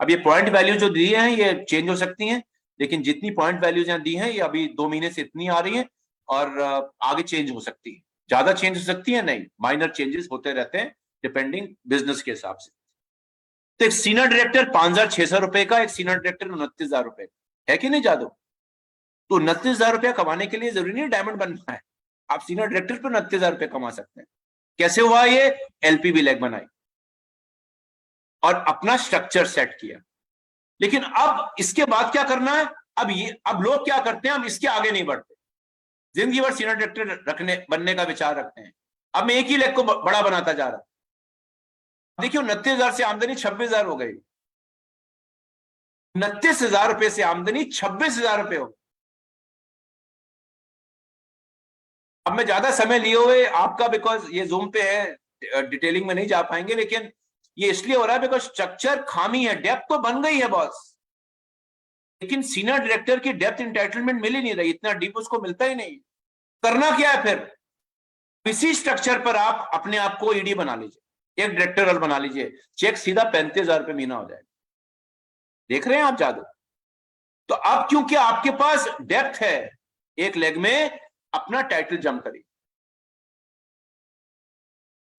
अब ये पॉइंट वैल्यू जो दी है ये चेंज हो सकती हैं, लेकिन जितनी पॉइंट वैल्यूज यहाँ दी हैं ये अभी 2 महीने से इतनी आ रही है और आगे चेंज हो सकती है, ज्यादा चेंज हो सकती है नहीं, माइनर चेंजेस होते रहते हैं डिपेंडिंग बिजनेस के हिसाब से। तो एक सीनियर डायरेक्टर 5,600 रुपए का, एक सीनियर डायरेक्टर 29,000 रुपए है कि नहीं जादू? तो 29,000 रुपया कमाने के लिए जरूरी नहीं डायमंड बनना है, आप सीनियर डायरेक्टर पर 29,000 रुपए कमा सकते हैं। कैसे हुआ ये? एलपीबी लेग बनाई और अपना स्ट्रक्चर सेट किया। लेकिन अब इसके बाद क्या करना है? अब लोग क्या करते हैं, अब इसके आगे नहीं बढ़ते, जिंदगी भर सीनियर डायरेक्टर बनने का विचार रखते हैं। अब मैं एक ही लेग को बड़ा बनाता जा रहा। देखिए 29,000 से आमदनी 26,000 हो गई, 29,000 रुपए से आमदनी 26,000 रुपए हो गई। अब मैं ज्यादा समय लिए हुए आपका, बिकॉज ये जूम पे है, डिटेलिंग में नहीं जा पाएंगे, लेकिन ये इसलिए हो रहा है बिकॉज स्ट्रक्चर खामी है, डेप्थ तो बन गई है बॉस, लेकिन सीनियर डायरेक्टर की डेप्थ इंटाइटलमेंट मिल ही नहीं रही, इतना डीप उसको मिलता ही नहीं। करना क्या है फिर? इसी स्ट्रक्चर पर आप अपने आप को ईडी बना लीजिए, एक डायरेक्टर और बना लीजिए, चेक सीधा 35,000 रुपए महीना हो जाएगा। देख रहे हैं आप जादू? तो अब क्योंकि आपके पास डेप्थ है, एक लेग में अपना टाइटल जंप करिए।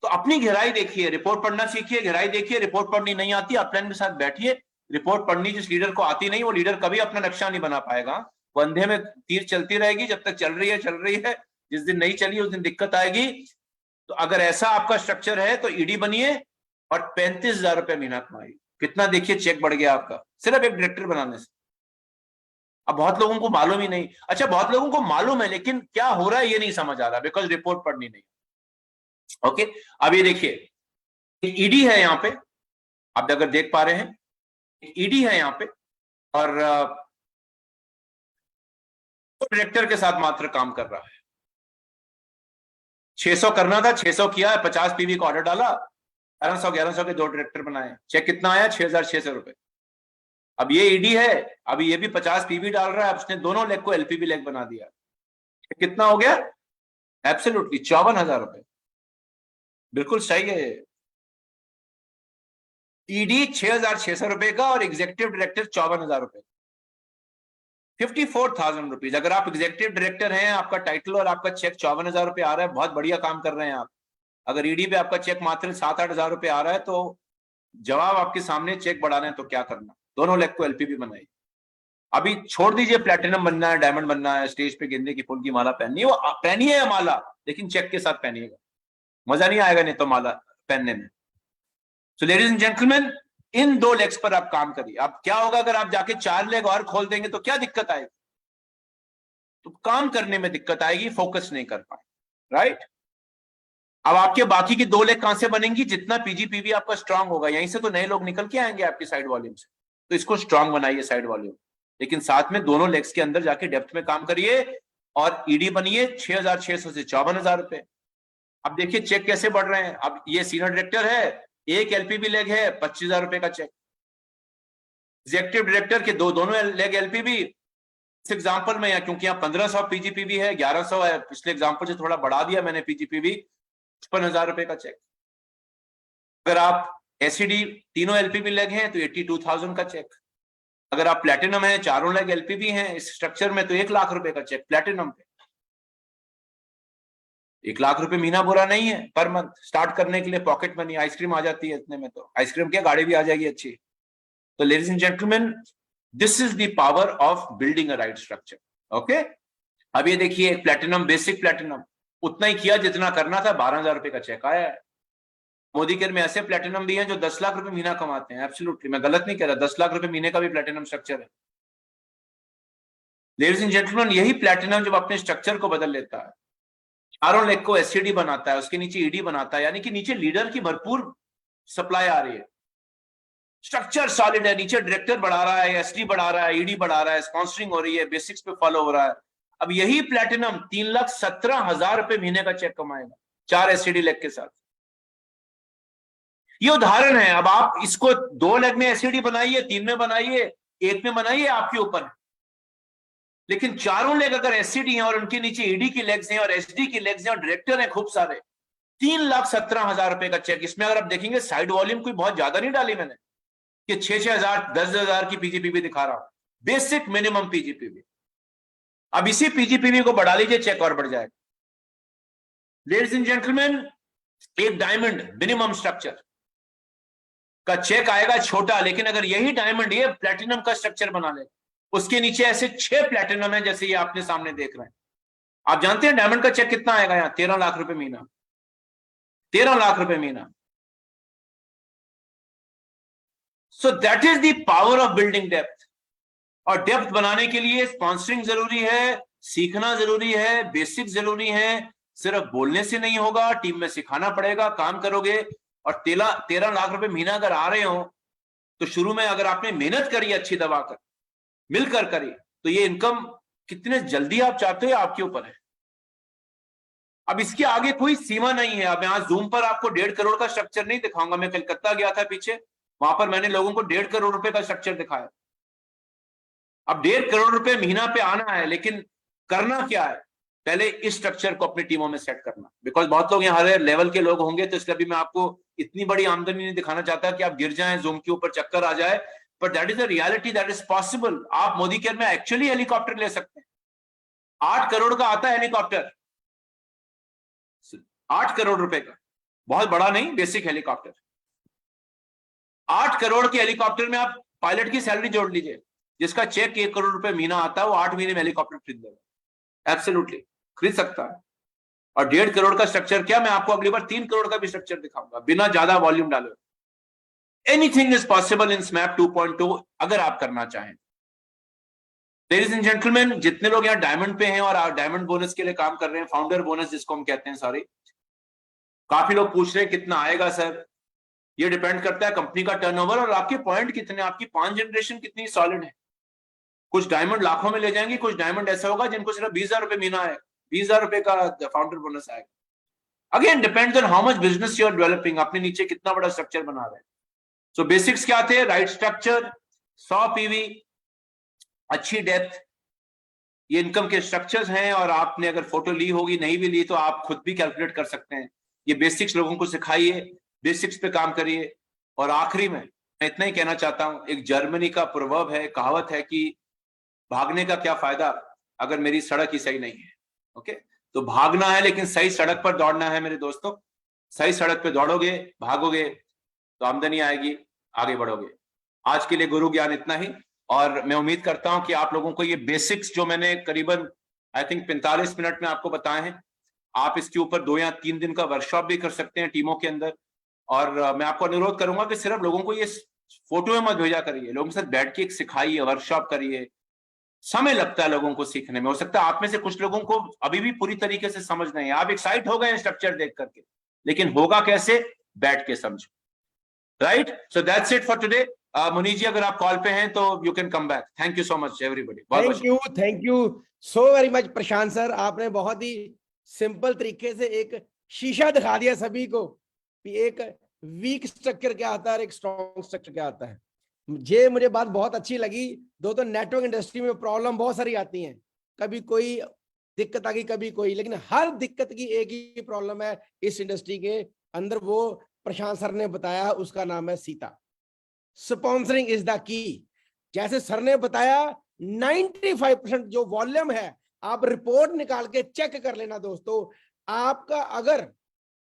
तो अपनी गहराई देखिए, रिपोर्ट पढ़ना सीखिए, गहराई देखिए। रिपोर्ट पढ़नी नहीं आती, अपलाइन के साथ बैठिए, रिपोर्ट पढ़नी जिस लीडर को आती नहीं, वो लीडर कभी अपना नक्शा नहीं बना पाएगा। वो अंधे में तीर चलती रहेगी, जब तक चल रही है, जिस दिन नहीं चली उस दिन दिक्कत आएगी। तो अगर ऐसा आपका स्ट्रक्चर है तो ईडी बनिए और 35,000 रुपए महीना कमाइए। कितना देखिए चेक बढ़ गया आपका, सिर्फ एक डायरेक्टर बनाने से। अब बहुत लोगों को मालूम ही नहीं, अच्छा बहुत लोगों को मालूम है लेकिन क्या हो रहा है ये नहीं समझ आ रहा, बिकॉज रिपोर्ट पढ़नी नहीं। ओके, अब ये देखिए ईडी है यहाँ पे, आप अगर देख पा रहे हैं ईडी है यहाँ पे, और डायरेक्टर के साथ मात्र काम कर रहा है। 600 करना था, 600 किया है, 50 पीवी का ऑर्डर डाला, 1100 के 2 डायरेक्टर बनाए, चेक कितना आया? 6,600 रुपए। अब ये ईडी है, अभी ये भी 50 पीवी डाल रहा है, अब उसने दोनों लेग को एलपीबी लेग बना दिया, कितना हो गया? एब्सोल्युटली 54,000 रुपए, बिल्कुल सही है। ईडी 6,600 रुपए का और एग्जीक्यूटिव डायरेक्टर 54,000 रुपए, 54,000 रुपीज। अगर आप एग्जीक्यूटिव डायरेक्टर हैं, आपका टाइटल और आपका चेक 54,000 रुपए आ रहा है, बहुत बढ़िया काम कर रहे हैं आप। अगर ईडी पे आपका चेक मात्र 7-8 हजार रुपए आ रहा है, तो जवाब आपके सामने, चेक बढ़ाना है तो क्या करना, दोनों लेग को एलपीबी बनाइए। अभी छोड़ दीजिए प्लेटिनम बनना है, डायमंड बनना है, स्टेज पे गेंदे की फूल की माला पहननी है, वो पहनिए माला, लेकिन चेक के साथ पहनिएगा, मजा नहीं आएगा नहीं तो माला पहनने में। So ladies and gentleman, in 2 legs पर आप काम करिए। अब क्या होगा अगर आप जाके 4 लेग और खोल देंगे तो क्या दिक्कत आएगी? तो काम करने में दिक्कत आएगी, फोकस नहीं कर पाए, राइट? अब आपके बाकी की 2 लेग कहां से बनेंगी? जितना पीजीपीवी आपका स्ट्रांग होगा, यहीं से तो नए लोग निकल के आएंगे आपकी साइड वॉल्यूम से, तो इसको स्ट्रांग बनाइए साइड वॉल्यूम, लेकिन साथ में दोनों लेग्स के अंदर जाके डेप्थ में काम करिए और ईडी बनिए 6,600 से 54,000 रुपए। अब देखिए चेक कैसे बढ़ रहे हैं। अब ये सीनियर डायरेक्टर है, एक एलपीबी लेग है, 25,000 रुपए का चेक, एग्जीक्यूटिव डायरेक्टर के दोनों लेग एलपीबी। इस एग्जांपल में, या क्योंकि यहाँ 1500 पीजीपीवी है, 1100 है, पिछले एग्जांपल से थोड़ा बढ़ा दिया मैंने पीजीपीवी, 55,000 रुपए का चेक। अगर आप एससीडी तीनों एलपीबी लेग हैं तो 82,000 का चेक। अगर आप प्लेटिनम है, चारों लेग एलपीबी हैं इस स्ट्रक्चर में, तो 1 लाख रुपए का चेक प्लेटिनम पे। 1 लाख रुपए महीना बुरा नहीं है पर मंथ स्टार्ट करने के लिए। पॉकेट मनी, आइसक्रीम आ जाती है इतने में, तो आइसक्रीम क्या, गाड़ी भी आ जाएगी अच्छी। तो ladies and gentleman, this is the power of building a right structure. Okay, अब ये देखिए, प्लेटिनम, बेसिक प्लेटिनम उतना ही किया जितना करना था, 12,000 रुपए का चेक आया है। मोदी केयर में ऐसे प्लेटिनम भी हैं जो 10 लाख रुपए महीना कमाते हैं। एब्सोल्युटली, मैं गलत नहीं कह रहा, 10 लाख रुपए महीने का भी प्लेटिनम स्ट्रक्चर है। लेडीज एंड जेंटलमैन, यही प्लेटिनम जब अपने स्ट्रक्चर को बदल लेता है, चारों लेग को एससीडी बनाता है, उसके नीचे ईडी बनाता है, यानी कि नीचे लीडर की भरपूर सप्लाई आ रही है, स्ट्रक्चर सॉलिड है, नीचे डायरेक्टर बढ़ा रहा है, एसडी बढ़ा रहा है, ईडी बढ़ा रहा है, स्पॉन्सरिंग हो रही है, बेसिक्स पे फॉलो हो रहा है। अब यही प्लेटिनम 3,17,000 रुपए महीने का चेक कमाएगा 4 एससीडी लेग के साथ। ये उदाहरण है। अब आप इसको 2 लेग में एससीडी बनाइए, 3 में बनाइए, 1 में बनाइए, आपके ऊपर है। लेकिन चारों लेग अगर एससीडी हैं और उनके नीचे ईडी की लेग्स हैं और एसडी की लेग्स हैं और डायरेक्टर हैं खूब सारे, 3,17,000 रुपए का चेक। इसमें अगर आप देखेंगे साइड वॉल्यूम कोई बहुत ज्यादा नहीं डाली मैंने कि 6,000 10,000 की पीजीपीवी दिखा रहा हूं, बेसिक मिनिमम पीजीपीवी। अब इसी पीजीपीवी को बढ़ा लीजिए, चेक और बढ़ जाएगा। लेडीज एंड जेंटलमैन, एक डायमंड मिनिमम स्ट्रक्चर का चेक आएगा छोटा, लेकिन अगर यही डायमंड ये प्लेटिनम का स्ट्रक्चर बना ले, उसके नीचे ऐसे 6 प्लेटिनम है जैसे ये आपने सामने देख रहे हैं। आप जानते हैं डायमंड का चेक कितना आएगा यहां? 13 लाख रुपए महीना, 13 लाख रुपए महीना। So that is the power of building depth. और डेप्थ बनाने के लिए स्पॉन्सरिंग जरूरी है, सीखना जरूरी है, बेसिक जरूरी है। सिर्फ बोलने से नहीं होगा, टीम में सिखाना पड़ेगा, काम करोगे। और 13 लाख रुपए महीना अगर आ रहे हो तो शुरू में अगर आपने मेहनत करी, अच्छी दबा कर मिलकर करी, तो ये इनकम कितने जल्दी आप चाहते हो आपके ऊपर है। अब इसके आगे कोई सीमा नहीं है। अब यहां जूम पर आपको 1.5 करोड़ का स्ट्रक्चर नहीं दिखाऊंगा। मैं कलकत्ता गया था पीछे, वहां पर मैंने लोगों को 1.5 करोड़ रुपए का स्ट्रक्चर दिखाया। अब 1.5 करोड़ रुपए महीना पे आना है, लेकिन करना क्या है? पहले इस स्ट्रक्चर को अपनी टीमों में सेट करना। बिकॉज बहुत लोग यहाँ हर लेवल के लोग होंगे, तो इसलिए भी मैं आपको इतनी बड़ी आमदनी नहीं दिखाना चाहता कि आप गिर जाएं, जूम के ऊपर चक्कर आ जाए। But that is a reality, that is possible. आप मोदी केयर में एक्चुअली हेलीकॉप्टर ले सकते हैं। 8 करोड़ का आता है हेलीकॉप्टर, 8 करोड़ रुपए का, बहुत बड़ा नहीं, बेसिक हेलीकॉप्टर। 8 करोड़ के हेलीकॉप्टर में आप पायलट की सैलरी जोड़ लीजिए, जिसका चेक 1 करोड़ रुपए महीना आता है, वो 8 महीने में हेलीकॉप्टर खरीद लेगा। एब्सोल्युटली खरीद सकता है। और 1.5 करोड़ का स्ट्रक्चर क्या, मैं आपको अगली बार 3 करोड़ का भी स्ट्रक्चर दिखाऊंगा, बिना ज्यादा वॉल्यूम डाले। एनीथिंग इज पॉसिबल इन स्मैप 2.2 अगर आप करना चाहें। लेडीज एंड जेंटलमैन, जितने लोग यहाँ डायमंड पे हैं और डायमंड बोनस के लिए काम कर रहे हैं, फाउंडर बोनस जिसको हम कहते हैं, सॉरी, काफी लोग पूछ रहे हैं कितना आएगा सर। ये डिपेंड करता है कंपनी का टर्नओवर और आपके पॉइंट कितने, आपकी 5 जनरेशन कितनी सॉलिड है। कुछ डायमंड लाखों में ले जाएंगे, कुछ डायमंड ऐसा होगा जिनको सिर्फ 20,000 रुपए महीना है, 20,000 रुपए का फाउंडर बोनस आएगा। Again depends on how much business you are developing, अपने नीचे कितना बड़ा स्ट्रक्चर बना रहे हैं। सो बेसिक्स क्या थे? राइट स्ट्रक्चर, 100 पीवी, अच्छी डेप्थ, ये इनकम के स्ट्रक्चर्स हैं। और आपने अगर फोटो ली होगी, नहीं भी ली तो आप खुद भी कैलकुलेट कर सकते हैं। ये बेसिक्स लोगों को सिखाइए, बेसिक्स पे काम करिए। और आखिरी में मैं इतना ही कहना चाहता हूं, एक जर्मनी का प्रोवर्ब है, कहावत है कि भागने का क्या फायदा अगर मेरी सड़क ही सही नहीं है। ओके, तो भागना है लेकिन सही सड़क पर दौड़ना है मेरे दोस्तों। सही सड़क पे दौड़ोगे, भागोगे तो आमदनी आएगी, आगे बढ़ोगे। आज के लिए गुरु ज्ञान इतना ही। और मैं उम्मीद करता हूं कि आप लोगों को ये बेसिक्स जो मैंने करीबन आई थिंक 45 मिनट में आपको बताए हैं, आप इसके ऊपर 2 या 3 दिन का वर्कशॉप भी कर सकते हैं टीमों के अंदर। और मैं आपको अनुरोध करूंगा कि सिर्फ लोगों को ये फोटो में मत भेजा करिए, लोगों के साथ बैठ के एक सिखाइए, वर्कशॉप करिए। समय लगता है लोगों को सीखने में। हो सकता है आप में से कुछ लोगों को अभी भी पूरी तरीके से समझ नहीं है, आप एक्साइट हो गए स्ट्रक्चर देख करके, लेकिन होगा कैसे? बैठ के समझो। Right, so that's it for today. Munish ji, अगर आप कॉल पे हैं तो you can come back. Thank you so much everybody. Thank you so very much Prashant sir. आपने बहुत ही सिंपल तरीके से एक शीशा दिखा दिया सभी को कि एक वीक स्ट्रक्चर क्या आता है और एक स्ट्रॉन्ग स्ट्रक्चर क्या आता है। ये मुझे बात बहुत अच्छी लगी दोस्तों। नेटवर्क इंडस्ट्री में प्रॉब्लम बहुत सारी आती हैं, कभी कोई दिक्कत आ गई कभी कोई, लेकिन हर दिक्कत की एक ही प्रॉब्लम है इस इंडस्ट्री के अंदर, वो प्रशांत सर ने बताया, उसका नाम है Sita. Sponsoring is the key. जैसे सर ने बताया 95% जो वॉल्यूम है, आप रिपोर्ट निकाल के चेक कर लेना दोस्तों। आपका अगर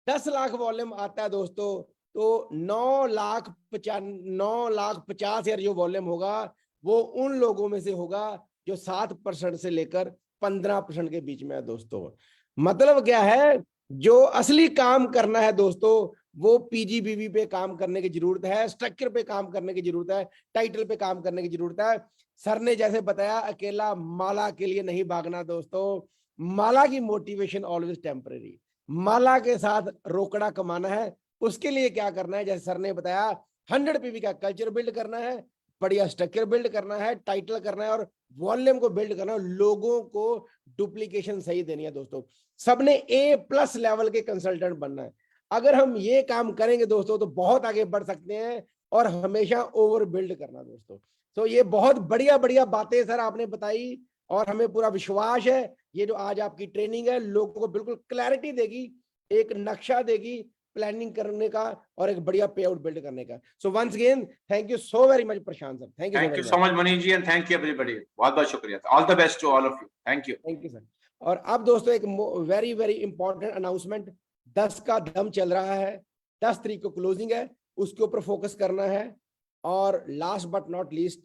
10 लाख वॉल्यूम आता है दोस्तों, तो 9,50,000 जो वॉल्यूम होगा वो उन लोगों में से होगा जो 7% से लेकर 15% के बीच में है दोस्तों। मतलब क्या है, जो असली काम करना है दोस्तों, वो पीजीबीवी पे काम करने की जरूरत है, स्ट्रक्चर पे काम करने की जरूरत है, टाइटल पे काम करने की जरूरत है। सर ने जैसे बताया, अकेला माला के लिए नहीं भागना दोस्तों, माला की मोटिवेशन ऑलवेज टेम्परेरी, माला के साथ रोकड़ा कमाना है। उसके लिए क्या करना है, जैसे सर ने बताया 100 पीवी का कल्चर बिल्ड करना है, बढ़िया स्ट्रक्चर बिल्ड करना है, टाइटल करना है और वॉल्यूम को बिल्ड करना है, लोगों को डुप्लीकेशन सही देनी है दोस्तों। सबने A+ लेवल के कंसल्टेंट बनना है। अगर हम ये काम करेंगे दोस्तों तो बहुत आगे बढ़ सकते हैं, और हमेशा ओवर बिल्ड करना दोस्तों। तो ये बहुत बढ़िया बढ़िया बातें सर आपने बताई, और हमें पूरा विश्वास है ये जो आज आपकी ट्रेनिंग है लोगों को बिल्कुल क्लैरिटी देगी, एक नक्शा देगी प्लानिंग करने का और एक बढ़िया पे आउट बिल्ड करने का। So once again thank you so very much Prashant sir, thank you thank you so much Manish ji, and thank you everybody, बहुत बहुत शुक्रिया, all the best to all of you, thank you. Thank you sir. और अब दोस्तों एक very very important announcement, 10 का दम चल रहा है, 10 तारीख को क्लोजिंग है, उसके ऊपर फोकस करना है। और लास्ट बट नॉट लीस्ट,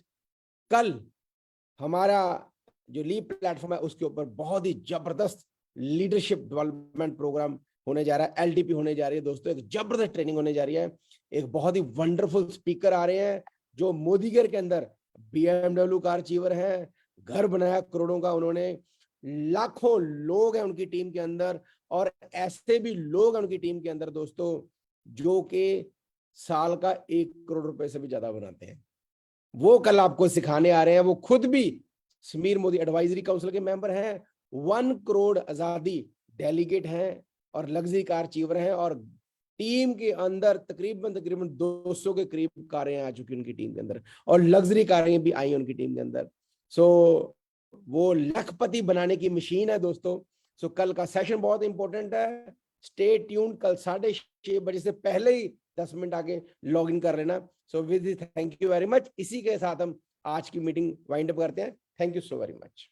कल हमारा जो लीप प्लेटफॉर्म है उसके ऊपर बहुत ही जबरदस्त लीडरशिप डेवलपमेंट प्रोग्राम होने जा रहा है, LDP होने जा रही है दोस्तों, एक जबरदस्त ट्रेनिंग होने जा रही है। एक बहुत ही वंडरफुल स्पीकर आ रहे हैं जो मोदीगर के अंदर BMW कार अचीवर है, घर बनाया करोड़ों का उन्होंने, लाखों लोग हैं उनकी टीम के अंदर, और ऐसे भी लोग हैं उनकी टीम के अंदर दोस्तों जो कि साल का 1 करोड़ रुपए से भी ज्यादा बनाते हैं। वो कल आपको सिखाने आ रहे हैं। वो खुद भी समीर मोदी एडवाइजरी काउंसिल के मेंबर हैं, 1 करोड़ आजादी डेलीगेट हैं और लग्जरी कार अचीवर हैं, और टीम के अंदर तकरीबन 200 के करीब कारें आ चुकी उनकी टीम के अंदर, और लग्जरी कारें भी आई उनकी टीम के अंदर। सो वो लखपति बनाने की मशीन है दोस्तों। सो कल का सेशन बहुत इंपॉर्टेंट है, स्टे ट्यून। कल 6:30 से पहले ही 10 मिनट आगे लॉग इन कर लेना। So with thank you very much. इसी के साथ हम आज की मीटिंग वाइंड अप करते हैं। Thank you so very much.